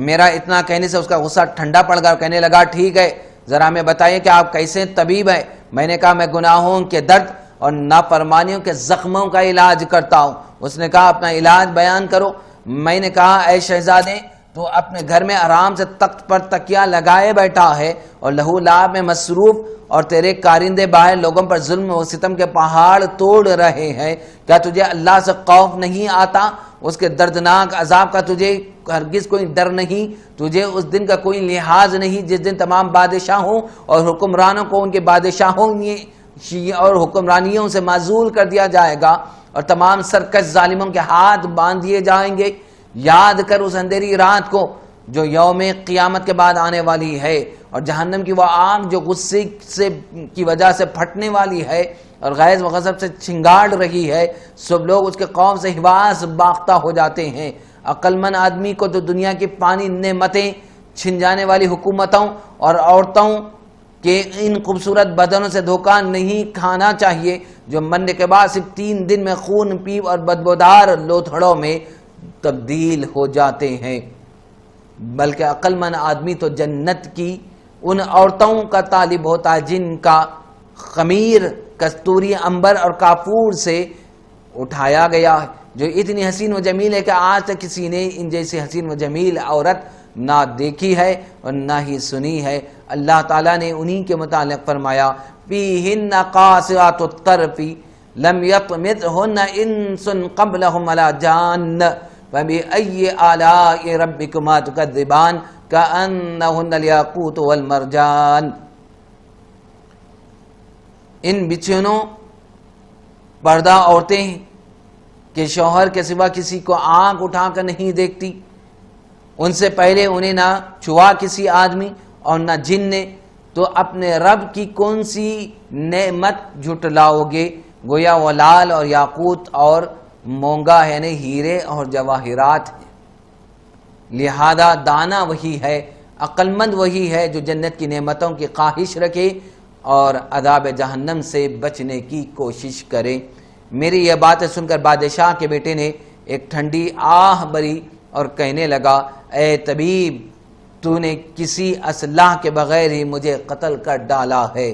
میرا اتنا کہنے سے اس کا غصہ ٹھنڈا پڑ گیا اور کہنے لگا، ٹھیک ہے، ذرا ہمیں بتائیے کہ آپ کیسے طبیب ہیں؟ میں نے کہا، میں گناہوں کے درد اور نافرمانیوں کے زخموں کا علاج کرتا ہوں۔ اس نے کہا، اپنا علاج بیان کرو۔ میں نے کہا، اے شہزادے، تو اپنے گھر میں آرام سے تخت پر تکیہ لگائے بیٹھا ہے اور لہو لعب میں مصروف، اور تیرے کارندے باہر لوگوں پر ظلم و ستم کے پہاڑ توڑ رہے ہیں۔ کیا تجھے اللہ سے خوف نہیں آتا؟ اس کے دردناک عذاب کا تجھے ہرگز کوئی ڈر نہیں؟ تجھے اس دن کا کوئی لحاظ نہیں جس دن تمام بادشاہوں اور حکمرانوں کو ان کے بادشاہوں اور حکمرانیوں سے معزول کر دیا جائے گا اور تمام سرکش ظالموں کے ہاتھ باندھ دیے جائیں گے؟ یاد کر اس اندھیری رات کو جو یوم قیامت کے بعد آنے والی ہے، اور جہنم کی وہ آگ جو غصے کی وجہ سے پھٹنے والی ہے اور غیظ و غضب سے چنگاڑ رہی ہے۔ سب لوگ اس کے خوف سے حواس باختہ ہو جاتے ہیں۔ عقل مند آدمی کو تو دنیا کی فانی نعمتیں چھن جانے والی حکومتوں اور عورتوں کہ ان خوبصورت بدنوں سے دھوکہ نہیں کھانا چاہیے جو مرنے کے بعد صرف 3 دن میں خون پیپ اور بدبودار لوتھڑوں میں تبدیل ہو جاتے ہیں، بلکہ عقل مند آدمی تو جنت کی ان عورتوں کا طالب ہوتا ہے جن کا خمیر کستوری عنبر اور کافور سے اٹھایا گیا ہے، جو اتنی حسین و جمیل ہے کہ آج تک کسی نے ان جیسی حسین و جمیل عورت نہ دیکھی ہے اور نہ ہی سنی ہے۔ اللہ تعالیٰ نے انہی کے متعلق فرمایا، فیہن قاصرات الطرف لم یطمثہن انس قبلہم ولا جان فبأی آلاء ربکما تکذبان کأنہن الیاقوت والمرجان۔ ان بچھونوں پردہ عورتیں ہیں کہ شوہر کے سوا کسی کو آنکھ اٹھا کر نہیں دیکھتی، ان سے پہلے انہیں نہ چھوا کسی آدمی اور نہ جن نے، تو اپنے رب کی کون سی نعمت جھٹلاؤ گے؟ گویا وہ لال اور یاقوت اور مونگا ہے، یعنی ہیرے اور جواہرات ہیں۔ لہذا دانا وہی ہے، عقل مند وہی ہے جو جنت کی نعمتوں کی خواہش رکھے اور عذاب جہنم سے بچنے کی کوشش کرے۔ میری یہ باتیں سن کر بادشاہ کے بیٹے نے ایک ٹھنڈی آہ بری اور کہنے لگا، اے طبیب، تو نے کسی اصلاح کے بغیر ہی مجھے قتل کر ڈالا ہے۔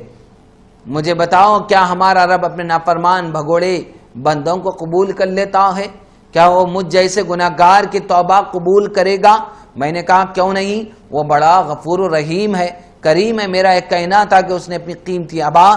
مجھے بتاؤ، کیا ہمارا رب اپنے نافرمان بھگوڑے بندوں کو قبول کر لیتا ہے؟ کیا وہ مجھ جیسے گناہگار کی توبہ قبول کرے گا؟ میں نے کہا، کیوں نہیں، وہ بڑا غفور و رحیم ہے، کریم ہے۔ میرا ایک کہنا تھا کہ اس نے اپنی قیمتی عبا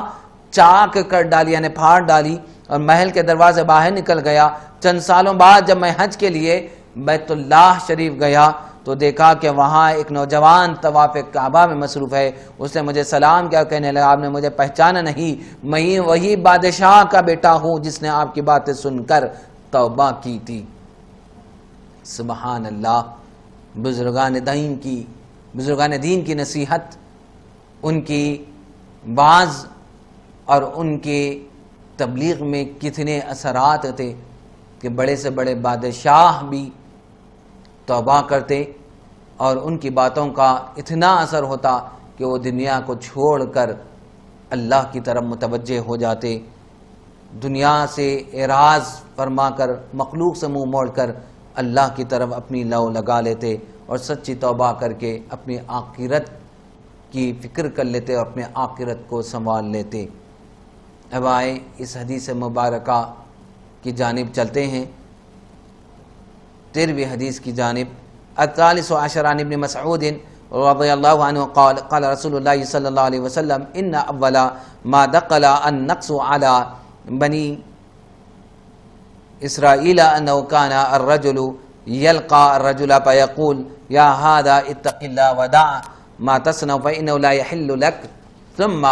چاک کر ڈالی، یعنی پھاڑ ڈالی، اور محل کے دروازے باہر نکل گیا۔ چند سالوں بعد جب میں حج کے لیے بیت اللہ شریف گیا تو دیکھا کہ وہاں ایک نوجوان طواف کعبہ میں مصروف ہے۔ اس نے مجھے سلام کیا، کہنے لگا، آپ نے مجھے پہچانا نہیں؟ میں وہی بادشاہ کا بیٹا ہوں جس نے آپ کی باتیں سن کر توبہ کی تھی۔ سبحان اللہ۔ بزرگان دین کی نصیحت، ان کی باز اور ان کے تبلیغ میں کتنے اثرات تھے کہ بڑے سے بڑے بادشاہ بھی توبہ کرتے اور ان کی باتوں کا اتنا اثر ہوتا کہ وہ دنیا کو چھوڑ کر اللہ کی طرف متوجہ ہو جاتے، دنیا سے اعراض فرما کر، مخلوق سے منہ موڑ کر اللہ کی طرف اپنی لو لگا لیتے اور سچی توبہ کر کے اپنی آخرت کی فکر کر لیتے اور اپنے آخرت کو سنبھال لیتے۔ اب آئے اس حدیث مبارکہ کی جانب چلتے ہیں، 13ویں حدیث کی جانب۔ الثالث عشر عن ابن مسعود رضی اللہ عنہ قال قال رسول اللہ صلی اللہ علیہ وسلم ان اول ما دخل النقص على بنی اسرائیل انه كان الرجل يلقى الرجل فيقول يا هذا اتق الله ودع ما تصنع فإنه لا يحل لك ثم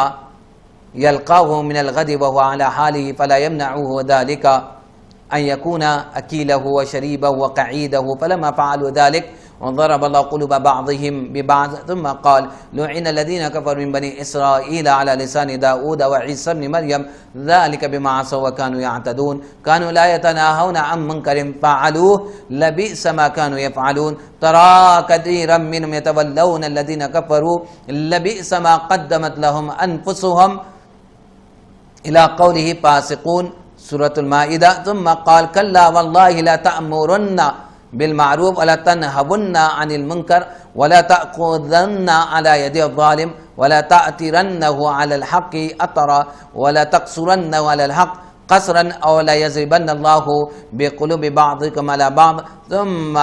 يلقاه من الغد وهو على حاله فلا يمنعه ذلك أن يكون أكيله وشريبه وقعيده فلما فعلوا ذلك وضرب الله قلوب بعضهم ببعض ثم قال لعن الذين كفروا من بني إسرائيل على لسان داود وعيسى بن مريم ذلك بما عصوا وكانوا يعتدون كانوا لا يتناهون عن منكر فعلوه لبئس ما كانوا يفعلون ترى كثيرا منهم يتولون الذين كفروا لبئس ما قدمت لهم أنفسهم إلى قوله فاسقون سورة المائدة ثم قال كلا والله لا تأمرن بالمعروف ولا تنهون عن المنكر ولا تأخذن على يد الظالم ولا تأترنه على الحق أطرا ولا تقصرنه على الحق قصرا أو لا يضربن الله بقلوب بعضكم على بعض ثم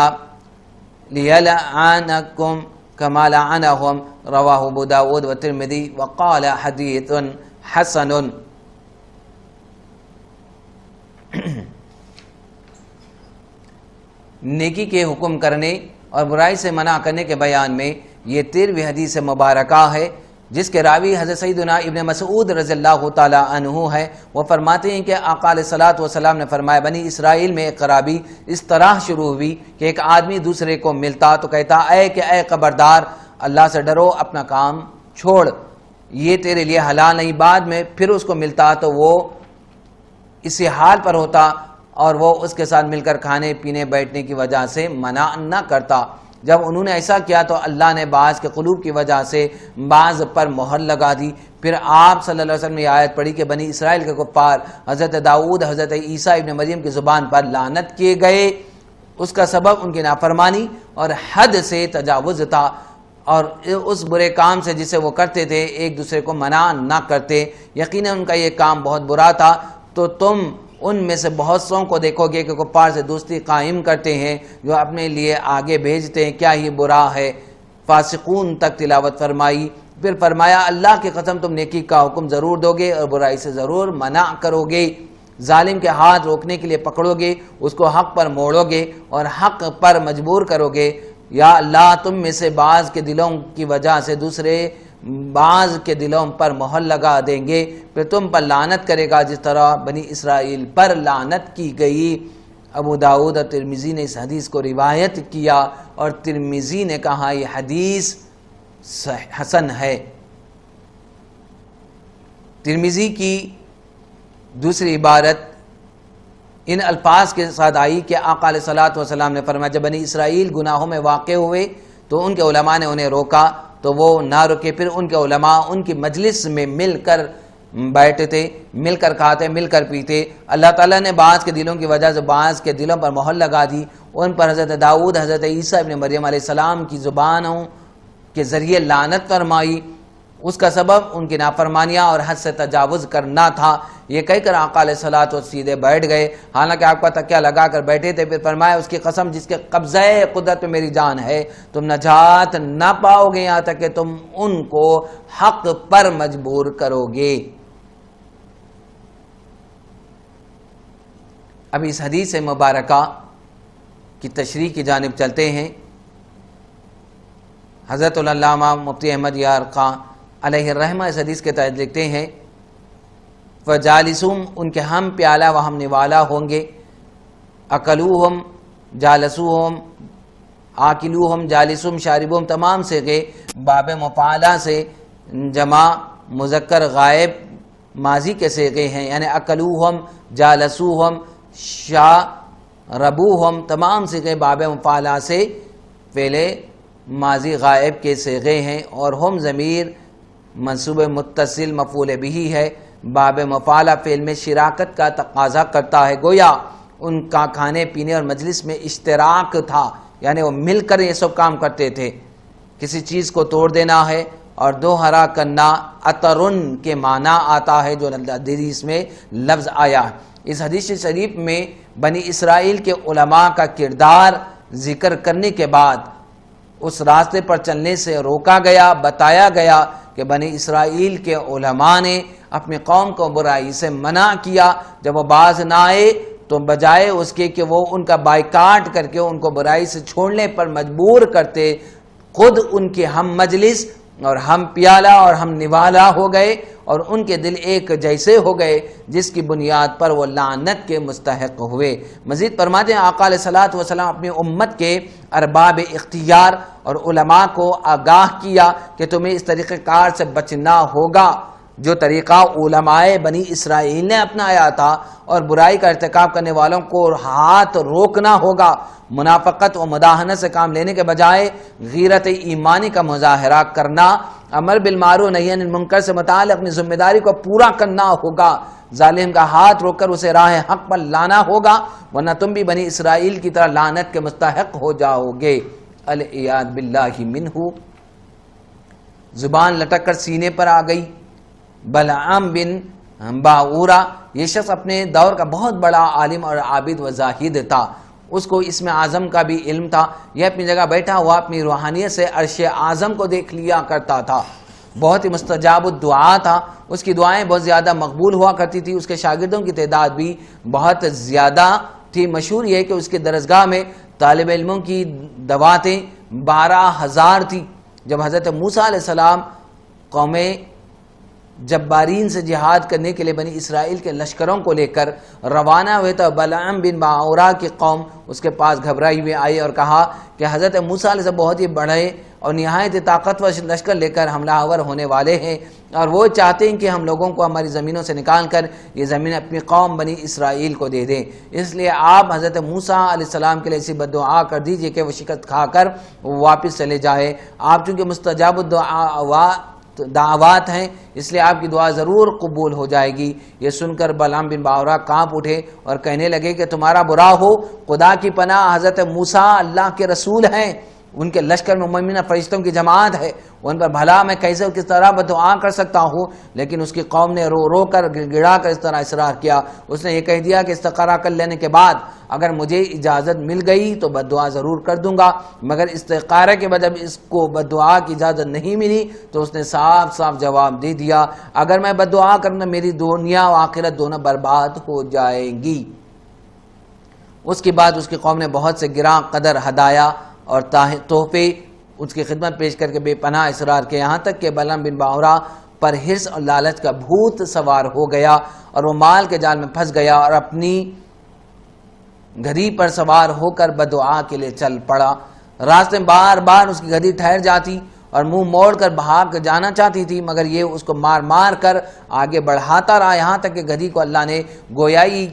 ليلعنكم كما لعنهم رواه ابو داود والترمذي وقال حديث حسن. نیکی کے حکم کرنے اور برائی سے منع کرنے کے بیان میں یہ 13ویں حدیث مبارکہ ہے جس کے راوی حضرت سیدنا ابن مسعود رضی اللہ تعالی عنہ ہے. وہ فرماتے ہیں کہ آقا علیہ الصلوۃ والسلام نے فرمایا بنی اسرائیل میں ایک خرابی اس طرح شروع ہوئی کہ ایک آدمی دوسرے کو ملتا تو کہتا اے خبردار اللہ سے ڈرو اپنا کام چھوڑ یہ تیرے لیے حلال نہیں. بعد میں پھر اس کو ملتا تو وہ اسی حال پر ہوتا اور وہ اس کے ساتھ مل کر کھانے پینے بیٹھنے کی وجہ سے منع نہ کرتا. جب انہوں نے ایسا کیا تو اللہ نے بعض کے قلوب کی وجہ سے بعض پر مہر لگا دی. پھر آپ صلی اللہ علیہ وسلم نے یہ آیت پڑھی کہ بنی اسرائیل کے کفار حضرت داؤد حضرت عیسیٰ ابن مریم کی زبان پر لعنت کیے گئے. اس کا سبب ان کی نافرمانی اور حد سے تجاوز تھا اور اس برے کام سے جسے وہ کرتے تھے ایک دوسرے کو منع نہ کرتے. یقیناً ان کا یہ کام بہت برا تھا. تو تم ان میں سے بہت سوں کو دیکھو گے کہ کفار سے دوستی قائم کرتے ہیں جو اپنے لیے آگے بھیجتے ہیں. کیا ہی برا ہے. فاسقون تک تلاوت فرمائی. پھر فرمایا اللہ کی قسم تم نیکی کا حکم ضرور دو گے اور برائی سے ضرور منع کرو گے. ظالم کے ہاتھ روکنے کے لیے پکڑو گے اس کو حق پر موڑو گے اور حق پر مجبور کرو گے. یا اللہ تم میں سے بعض کے دلوں کی وجہ سے دوسرے بعض کے دلوں پر مہر لگا دیں گے پھر تم پر لعنت کرے گا جس طرح بنی اسرائیل پر لعنت کی گئی. ابو داؤد اور ترمذی نے اس حدیث کو روایت کیا اور ترمذی نے کہا یہ حدیث حسن ہے. ترمذی کی دوسری عبارت ان الفاظ کے ساتھ آئی کہ آقا علیہ الصلوۃ والسلام نے فرمایا جب بنی اسرائیل گناہوں میں واقع ہوئے تو ان کے علماء نے انہیں روکا تو وہ نہ رکے. پھر ان کے علماء ان کی مجلس میں مل کر بیٹھتے مل کر کھاتے مل کر پیتے. اللہ تعالیٰ نے بعض کے دلوں کی وجہ سے بعض کے دلوں پر مہر لگا دی. ان پر حضرت داؤد حضرت عیسیٰ ابن مریم علیہ السلام کی زبانوں کے ذریعے لعنت فرمائی. اس کا سبب ان کی نافرمانیاں اور حد سے تجاوز کرنا تھا. یہ کہہ کر آقا علیہ الصلوۃ والسلام سیدھے بیٹھ گئے حالانکہ آپ کا تکیہ لگا کر بیٹھے تھے. پھر فرمایا اس کی قسم جس کے قبضہ قدرت میں میری جان ہے تم نجات نہ پاؤ گے یہاں تک کہ تم ان کو حق پر مجبور کرو گے. اب اس حدیث مبارکہ کی تشریح کی جانب چلتے ہیں. حضرت العلامہ مفتی احمد یار خان علیہ الرحمہ اس حدیث کے تحت لکھتے ہیں فجالسوم ان کے ہم پیالہ و ہم نوالا ہوں گے. اکلوہم جالسوہم آکلوہم جالسوم شاربوہم تمام صیغے باب مفعلہ سے جمع مذکر غائب ماضی کے صیغے ہیں. یعنی اکلوہم جالسوہم شاربوہم تمام صیغے باب مفعلہ سے فعل ماضی غائب کے صیغے ہیں اور ہم ضمیر منصوب متصل مفعول بہ ہے. باب مفعلہ فعل میں شراکت کا تقاضا کرتا ہے. گویا ان کا کھانے پینے اور مجلس میں اشتراک تھا یعنی وہ مل کر یہ سب کام کرتے تھے. کسی چیز کو توڑ دینا ہے اور دوہرا کرنا اطرن کے معنی آتا ہے جو حدیث میں لفظ آیا. اس حدیث شریف میں بنی اسرائیل کے علماء کا کردار ذکر کرنے کے بعد اس راستے پر چلنے سے روکا گیا. بتایا گیا کہ بنی اسرائیل کے علماء نے اپنی قوم کو برائی سے منع کیا. جب وہ باز نہ آئے تو بجائے اس کے کہ وہ ان کا بائیکاٹ کر کے ان کو برائی سے چھوڑنے پر مجبور کرتے خود ان کے ہم مجلس اور ہم پیالہ اور ہم نوالا ہو گئے اور ان کے دل ایک جیسے ہو گئے جس کی بنیاد پر وہ لعنت کے مستحق ہوئے۔ مزید فرماتے ہیں آقا علیہ الصلوۃ والسلام اپنی امت کے ارباب اختیار اور علماء کو آگاہ کیا کہ تمہیں اس طریقہ کار سے بچنا ہوگا جو طریقہ علماء بنی اسرائیل نے اپنایا تھا، اور برائی کا ارتکاب کرنے والوں کو ہاتھ روکنا ہوگا۔ منافقت و مداہنت سے کام لینے کے بجائے غیرت ایمانی کا مظاہرہ کرنا، امر بالمعروف نہی عن المنکر سے متعلق اپنی ذمہ داری کو پورا کرنا ہوگا، ظالم کا ہاتھ روک کر اسے راہ حق پر لانا ہوگا، ورنہ تم بھی بنی اسرائیل کی طرح لعنت کے مستحق ہو جاؤ گے۔ العیاذ باللہ منہ۔ زبان لٹک کر سینے پر آ گئی۔ بلعام بن باعورہ یہ شخص اپنے دور کا بہت بڑا عالم اور عابد و زاہد تھا، اس کو اسم اعظم کا بھی علم تھا۔ یہ اپنی جگہ بیٹھا ہوا اپنی روحانیت سے عرش اعظم کو دیکھ لیا کرتا تھا، بہت ہی مستجاب الدعا تھا، اس کی دعائیں بہت زیادہ مقبول ہوا کرتی تھی، اس کے شاگردوں کی تعداد بھی بہت زیادہ تھی۔ مشہور یہ ہے کہ اس کے درسگاہ میں طالب علموں کی دعوتیں 12,000 تھی۔ جب حضرت موسیٰ علیہ السلام قوم جبارین سے جہاد کرنے کے لیے بنی اسرائیل کے لشکروں کو لے کر روانہ ہوئے تو بلعام بن باعورہ کی قوم اس کے پاس گھبرائی ہوئے آئی اور کہا کہ حضرت موسیٰ علیہ السلام بہت ہی بڑے اور نہایت طاقتور لشکر لے کر حملہ آور ہونے والے ہیں، اور وہ چاہتے ہیں کہ ہم لوگوں کو ہماری زمینوں سے نکال کر یہ زمین اپنی قوم بنی اسرائیل کو دے دیں، اس لیے آپ حضرت موسیٰ علیہ السلام کے لیے ایسی بددعا کر دیجئے کہ وہ شکست کھا کر واپس چلے جائے۔ آپ چونکہ مستجاب دعوات ہیں اس لیے آپ کی دعا ضرور قبول ہو جائے گی۔ یہ سن کر بلعام بن باعورہ کانپ اٹھے اور کہنے لگے کہ تمہارا برا ہو، خدا کی پناہ حضرت موسیٰ اللہ کے رسول ہیں، ان کے لشکر میں مومنہ فرشتوں کی جماعت ہے، ان پر بھلا میں کیسے کس طرح بددعا کر سکتا ہوں؟ لیکن اس کی قوم نے رو رو کر گڑا کر اس طرح اصرار کیا۔ اس نے یہ کہہ دیا کہ استخارہ کر لینے کے بعد اگر مجھے اجازت مل گئی تو بددعا ضرور کر دوں گا، مگر استخارہ کے بعد جب اس کو بددعا کی اجازت نہیں ملی تو اس نے صاف صاف جواب دے دیا اگر میں بددعا کرنا میری دنیا و آخرت دونوں برباد ہو جائیں گی۔ اس کے بعد اس کی قوم نے بہت سے گراں قدر ہدایا اور تحفے اس کی خدمت پیش کر کے بے پناہ اصرار کیا، یہاں تک کہ بلعام بن باعورہ پر حرص اور لالچ کا بھوت سوار ہو گیا اور وہ مال کے جال میں پھنس گیا اور اپنی گدھی پر سوار ہو کر بددعا کے لیے چل پڑا۔ راستے میں بار بار اس کی گدھی ٹھہر جاتی اور منہ موڑ کر بھاگ جانا چاہتی تھی، مگر یہ اس کو مار مار کر آگے بڑھاتا رہا، یہاں تک کہ گدھی کو اللہ نے گویائی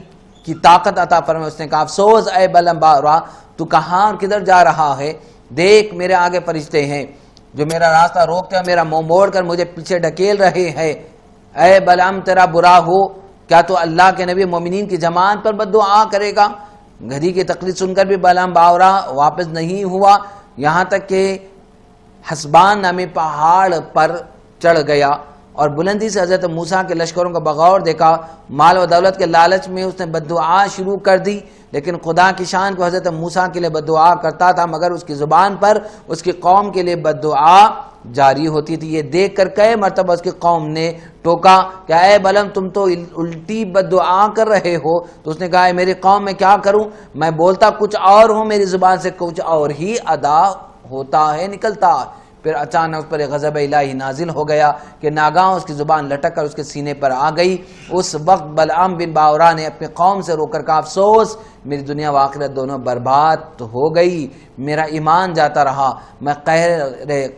کی طاقت عطا فرمائی۔ اس نے کہا افسوس اے بلعام باعورہ، تو کہاں اور کدھر جا رہا ہے؟ دیکھ میرے آگے فرشتے ہیں جو میرا راستہ روکتے ہیں، میرا منہ موڑ کر مجھے پیچھے ڈھکیل رہے ہیں۔ اے بلعام تیرا برا ہو، کیا تو اللہ کے نبی مومنین کی جماعت پر بددعا کرے گا؟ گدھی کی تقریر سن کر بھی بلعام باعورہ واپس نہیں ہوا، یہاں تک کہ حسبان نامی پہاڑ پر چڑھ گیا اور بلندی سے حضرت موسیٰ کے لشکروں کو بغور دیکھا۔ مال و دولت کے لالچ میں اس نے بددعا شروع کر دی، لیکن خدا کی شان کو حضرت موسیٰ کے لیے بددعا کرتا تھا، مگر اس کی زبان پر اس کی قوم کے لیے بددعا جاری ہوتی تھی۔ یہ دیکھ کر کئی مرتبہ اس کی قوم نے ٹوکا کہ اے بلعام تم تو الٹی بددعا کر رہے ہو، تو اس نے کہا اے میری قوم میں کیا کروں، میں بولتا کچھ اور ہوں، میری زبان سے کچھ اور ہی ادا ہوتا ہے، نکلتا ہے۔ پھر اچانک اس پر ایک غضب الہی نازل ہو گیا کہ ناگہاں اس کی زبان لٹک کر اس کے سینے پر آ گئی۔ اس وقت بلعام بن باعورہ نے اپنی قوم سے رو کر کہا افسوس میری دنیا و آخرت دونوں برباد ہو گئی، میرا ایمان جاتا رہا، میں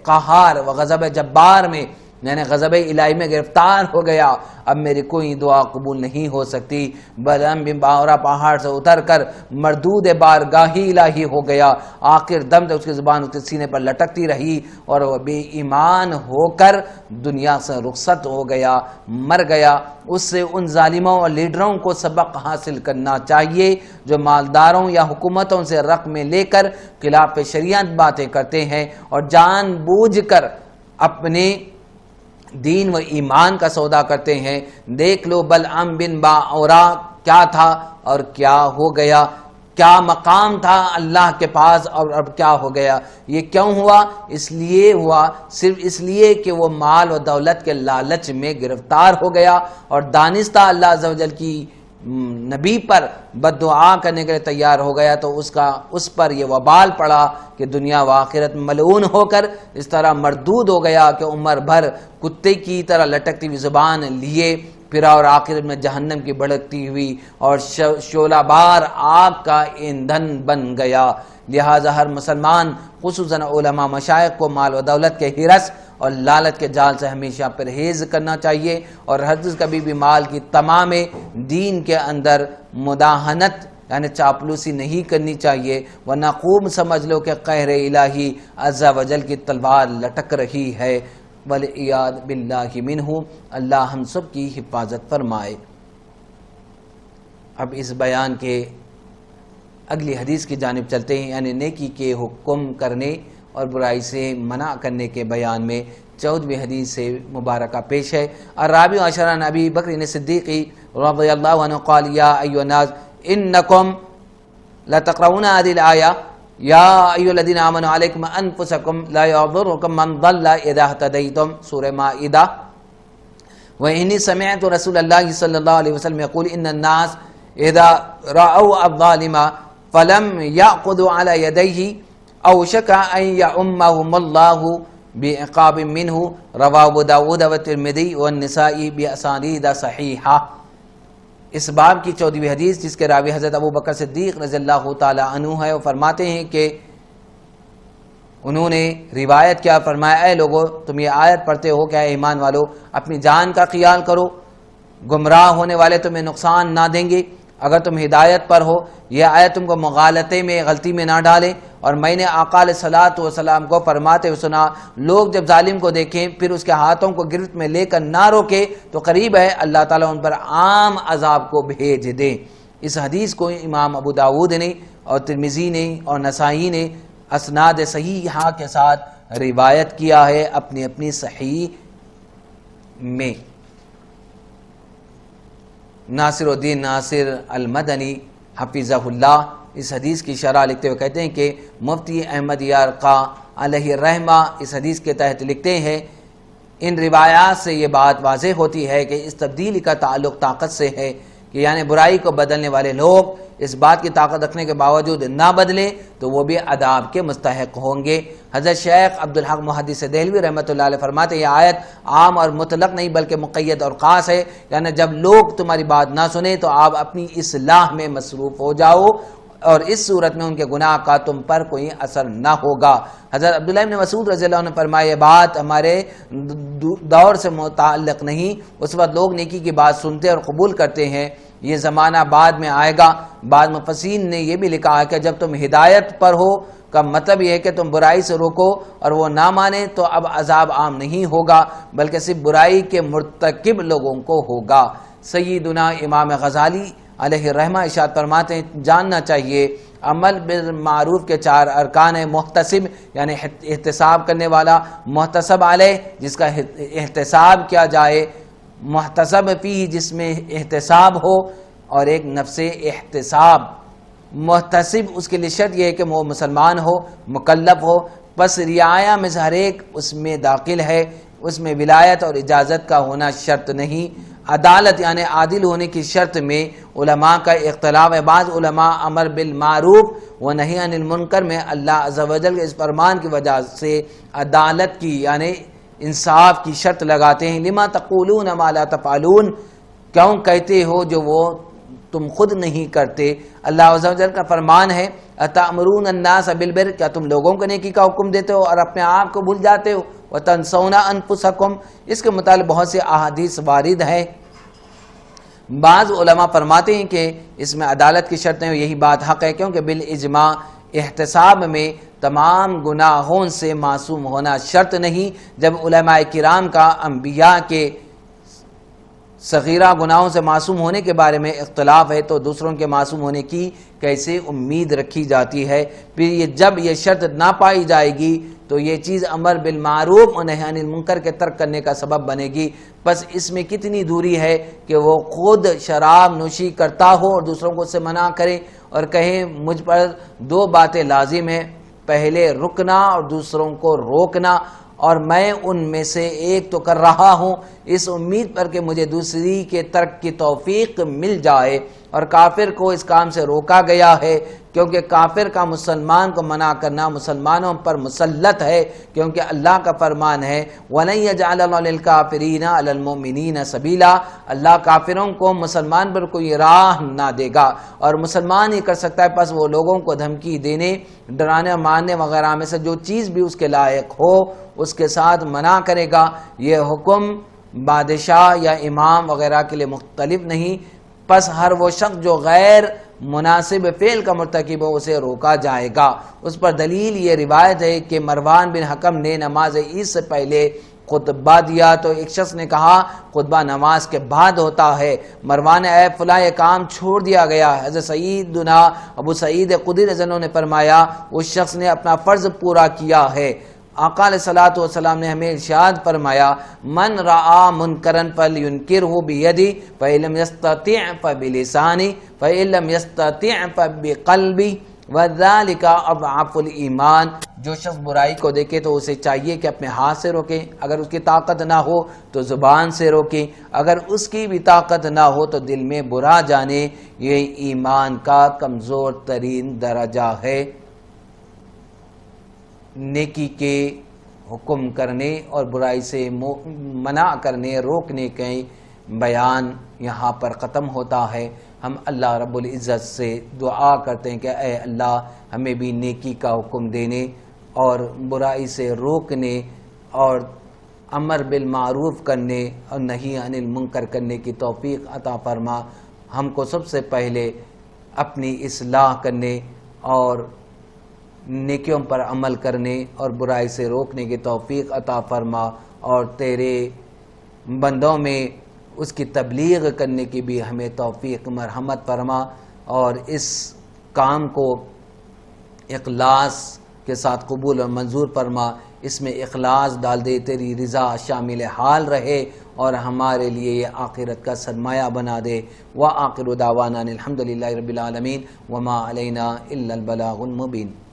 قہر و غضب جبار میں یعنی غضب الہی میں گرفتار ہو گیا، اب میری کوئی دعا قبول نہیں ہو سکتی۔ بلعام بن باعورہ پہاڑ سے اتر کر مردود بارگاہی الہی ہو گیا، آخر دم تک اس کی زبان اس کے سینے پر لٹکتی رہی اور وہ بے ایمان ہو کر دنیا سے رخصت ہو گیا، مر گیا۔ اس سے ان ظالموں اور لیڈروں کو سبق حاصل کرنا چاہیے جو مالداروں یا حکومتوں سے رقم لے کر خلاف شریعت باتیں کرتے ہیں اور جان بوجھ کر اپنے دین و ایمان کا سودا کرتے ہیں۔ دیکھ لو بلعام بن باعورہ کیا تھا اور کیا ہو گیا، کیا مقام تھا اللہ کے پاس اور اب کیا ہو گیا۔ یہ کیوں ہوا؟ اس لیے ہوا، صرف اس لیے کہ وہ مال و دولت کے لالچ میں گرفتار ہو گیا اور دانستہ اللہ عز و جل کی نبی پر بد دعا کرنے کے لیے تیار ہو گیا تو اس پر یہ وبال پڑا کہ دنیا و آخرت میں ملعون ہو کر اس طرح مردود ہو گیا کہ عمر بھر کتے کی طرح لٹکتی ہوئی زبان لیے پھرا اور آخرت میں جہنم کی بھڑکتی ہوئی اور شعلہ بار آگ کا ایندھن بن گیا۔ لہٰذا ہر مسلمان خصوصاً علماء مشائخ کو مال و دولت کے ہرس اور لالچ کے جال سے ہمیشہ پرہیز کرنا چاہیے اور ہرگز کبھی بھی مال کی تمام دین کے اندر مداہنت یعنی چاپلوسی نہیں کرنی چاہیے، ورنہ خوب سمجھ لو کہ قہر الہی عز و جل کی تلوار لٹک رہی ہے، والعیاذ باللہ منہ۔ اللہ ہم سب کی حفاظت فرمائے۔ اب اس بیان کے اگلی حدیث کی جانب چلتے ہیں، یعنی نیکی کے حکم کرنے اور برائی سے منع کرنے کے بیان میں 14ویں حدیث سے مبارکہ پیش ہے۔ الرابع عشر عن ابی بکر صدیق رضی اللہ عنہ قال یا ایھا الناس انکم لتقرؤون هذه الآیہ یا ایھا الذین آمنوا علیکم انفسکم لا یضرکم من ضل اذا اہتدیتم، سورہ مائدہ۔ وإنی سمعت رسول اللہ صلی اللہ علیہ وسلم یقول ان الناس اذا رأوا الظالم فلم یأخذوا علی یدیہ اوشک ان یعمهم اللہ بعقاب منہ، رواہ ابو داؤد والترمذی والنسائی باسانید صحیحہ۔ اس باب کی 14ویں حدیث جس کے راوی حضرت ابو بکر صدیق رضی اللہ تعالی عنہ ہے، وہ فرماتے ہیں کہ انہوں نے روایت کیا، فرمایا اے لوگو تم یہ آیت پڑھتے ہو کہ اے ایمان والو اپنی جان کا خیال کرو، گمراہ ہونے والے تمہیں نقصان نہ دیں گے اگر تم ہدایت پر ہو، یہ آیت تم کو مغالطے میں غلطی میں نہ ڈالے۔ اور میں نے آقا علیہ الصلوۃ والسلام کو فرماتے ہوئے سنا، لوگ جب ظالم کو دیکھیں پھر اس کے ہاتھوں کو گرفت میں لے کر نہ روکے تو قریب ہے اللہ تعالیٰ ان پر عام عذاب کو بھیج دے۔ اس حدیث کو امام ابو داؤد نے اور ترمذی نے اور نسائی نے اسناد صحیحہ کے ساتھ روایت کیا ہے اپنی اپنی صحیح میں۔ ناصر الدین ناصر المدنی حفظہ اللہ اس حدیث کی شرح لکھتے ہوئے کہتے ہیں کہ مفتی احمد یارقا علیہ الرحمہ اس حدیث کے تحت لکھتے ہیں ان روایات سے یہ بات واضح ہوتی ہے کہ اس تبدیلی کا تعلق طاقت سے ہے کہ یعنی برائی کو بدلنے والے لوگ اس بات کی طاقت رکھنے کے باوجود نہ بدلیں تو وہ بھی عذاب کے مستحق ہوں گے۔ حضرت شیخ عبدالحق محدث دہلوی رحمۃ اللہ علیہ فرماتے ہیں یہ آیت عام اور مطلق نہیں بلکہ مقید اور خاص ہے، یعنی جب لوگ تمہاری بات نہ سنیں تو آپ اپنی اصلاح میں مصروف ہو جاؤ اور اس صورت میں ان کے گناہ کا تم پر کوئی اثر نہ ہوگا۔ حضرت عبداللہ ابن مسعود رضی اللہ عنہ نے فرمایا یہ بات ہمارے دور سے متعلق نہیں، اس وقت لوگ نیکی کی بات سنتے اور قبول کرتے ہیں، یہ زمانہ بعد میں آئے گا۔ بعض مفسرین نے یہ بھی لکھا ہے کہ جب تم ہدایت پر ہو کا مطلب یہ ہے کہ تم برائی سے روکو اور وہ نہ مانے تو اب عذاب عام نہیں ہوگا بلکہ صرف برائی کے مرتکب لوگوں کو ہوگا۔ سیدنا امام غزالی علیہ الرحمہ ارشاد فرماتے ہیں جاننا چاہیے عمل بالمعروف کے 4 ارکان ہیں، محتسب یعنی احتساب کرنے والا، محتسب علیہ جس کا احتساب کیا جائے، محتسب فی جس میں احتساب ہو، اور ایک نفس احتساب۔ محتسب اس کے لیے شرط یہ ہے کہ وہ مسلمان ہو، مکلف ہو، پس رعایا میں سے ہر ایک اس میں داخل ہے، اس میں ولایت اور اجازت کا ہونا شرط نہیں۔ عدالت یعنی عادل ہونے کی شرط میں علماء کا اختلاف ہے۔ بعض علماء امر بالمعروف و نہی عن المنکر میں اللہ عز و جل کے اس فرمان کی وجہ سے عدالت کی یعنی انصاف کی شرط لگاتے ہیں۔ لما تقولون ما لا تفعلون، کیوں کہتے ہو جو وہ تم خود نہیں کرتے۔ اللہ عز و جل کا فرمان ہے اتأمرون الناس بالبر، کیا تم لوگوں کو نیکی کا حکم دیتے ہو اور اپنے آپ کو بھول جاتے ہو، وتنسون انفسکم، اس کے متعلق بہت سی احادیث وارد ہیں۔ بعض علماء فرماتے ہیں کہ اس میں عدالت کی شرطیں یہی بات حق ہے کیونکہ بالاجماع احتساب میں تمام گناہوں سے معصوم ہونا شرط نہیں۔ جب علماء کرام کا انبیاء کے صغیرہ گناہوں سے معصوم ہونے کے بارے میں اختلاف ہے تو دوسروں کے معصوم ہونے کی کیسے امید رکھی جاتی ہے؟ پھر جب یہ شرط نہ پائی جائے گی تو یہ چیز امر بالمعروف اور نہی عن المنکر کے ترک کرنے کا سبب بنے گی۔ بس اس میں کتنی دوری ہے کہ وہ خود شراب نوشی کرتا ہو اور دوسروں کو اس سے منع کرے اور کہیں مجھ پر 2 باتیں لازم ہیں، پہلے رکنا اور دوسروں کو روکنا، اور میں ان میں سے ایک تو کر رہا ہوں اس امید پر کہ مجھے دوسری کے ترک کی توفیق مل جائے۔ اور کافر کو اس کام سے روکا گیا ہے کیونکہ کافر کا مسلمان کو منع کرنا مسلمانوں پر مسلط ہے، کیونکہ اللہ کا فرمان ہے وَلَن يَجْعَلَ اللَّهُ لِلْكَافِرِينَ عَلَى الْمُؤْمِنِينَ سَبِيلًا، اللہ کافروں کو مسلمان پر کوئی راہ نہ دے گا، اور مسلمان ہی کر سکتا ہے۔ پس وہ لوگوں کو دھمکی دینے، ڈرانے اور مارنے وغیرہ میں سے جو چیز بھی اس کے لائق ہو اس کے ساتھ منع کرے گا۔ یہ حکم بادشاہ یا امام وغیرہ کے لیے مختلف نہیں، پس ہر وہ شخص جو غیر مناسب فعل کا مرتکب ہو اسے روکا جائے گا۔ اس پر دلیل یہ روایت ہے کہ مروان بن حکم نے نماز عید سے پہلے خطبہ دیا تو ایک شخص نے کہا خطبہ نماز کے بعد ہوتا ہے۔ مروان نے اے فلاں یہ کام چھوڑ دیا گیا۔ حضرت سیدنا ابو سعید خدری رضی اللہ عنہ نے فرمایا اس شخص نے اپنا فرض پورا کیا ہے۔ آقا علیہ الصلوۃ والسلام نے ہمیں ارشاد فرمایا من رعا منکرن فلینکرہ بیدی فإن لم یستطع فبلسانی فإن لم یستطع فبقلبی وذالک اضعف الایمان، جو شخص برائی کو دیکھے تو اسے چاہیے کہ اپنے ہاتھ سے روکے، اگر اس کی طاقت نہ ہو تو زبان سے روکے، اگر اس کی بھی طاقت نہ ہو تو دل میں برا جانے۔ یہ ایمان کا کمزور ترین درجہ ہے۔ نیکی کے حکم کرنے اور برائی سے منع کرنے روکنے کے بیان یہاں پر ختم ہوتا ہے۔ ہم اللہ رب العزت سے دعا کرتے ہیں کہ اے اللہ ہمیں بھی نیکی کا حکم دینے اور برائی سے روکنے اور امر بالمعروف کرنے اور نہی عن المنکر کرنے کی توفیق عطا فرما۔ ہم کو سب سے پہلے اپنی اصلاح کرنے اور نیکیوں پر عمل کرنے اور برائی سے روکنے کی توفیق عطا فرما، اور تیرے بندوں میں اس کی تبلیغ کرنے کی بھی ہمیں توفیق مرحمت فرما، اور اس کام کو اخلاص کے ساتھ قبول اور منظور فرما، اس میں اخلاص ڈال دے، تیری رضا شامل حال رہے اور ہمارے لیے یہ آخرت کا سرمایہ بنا دے۔ وآخر دعوانا الحمدللہ رب العالمین وما علینا الا البلاغ المبین۔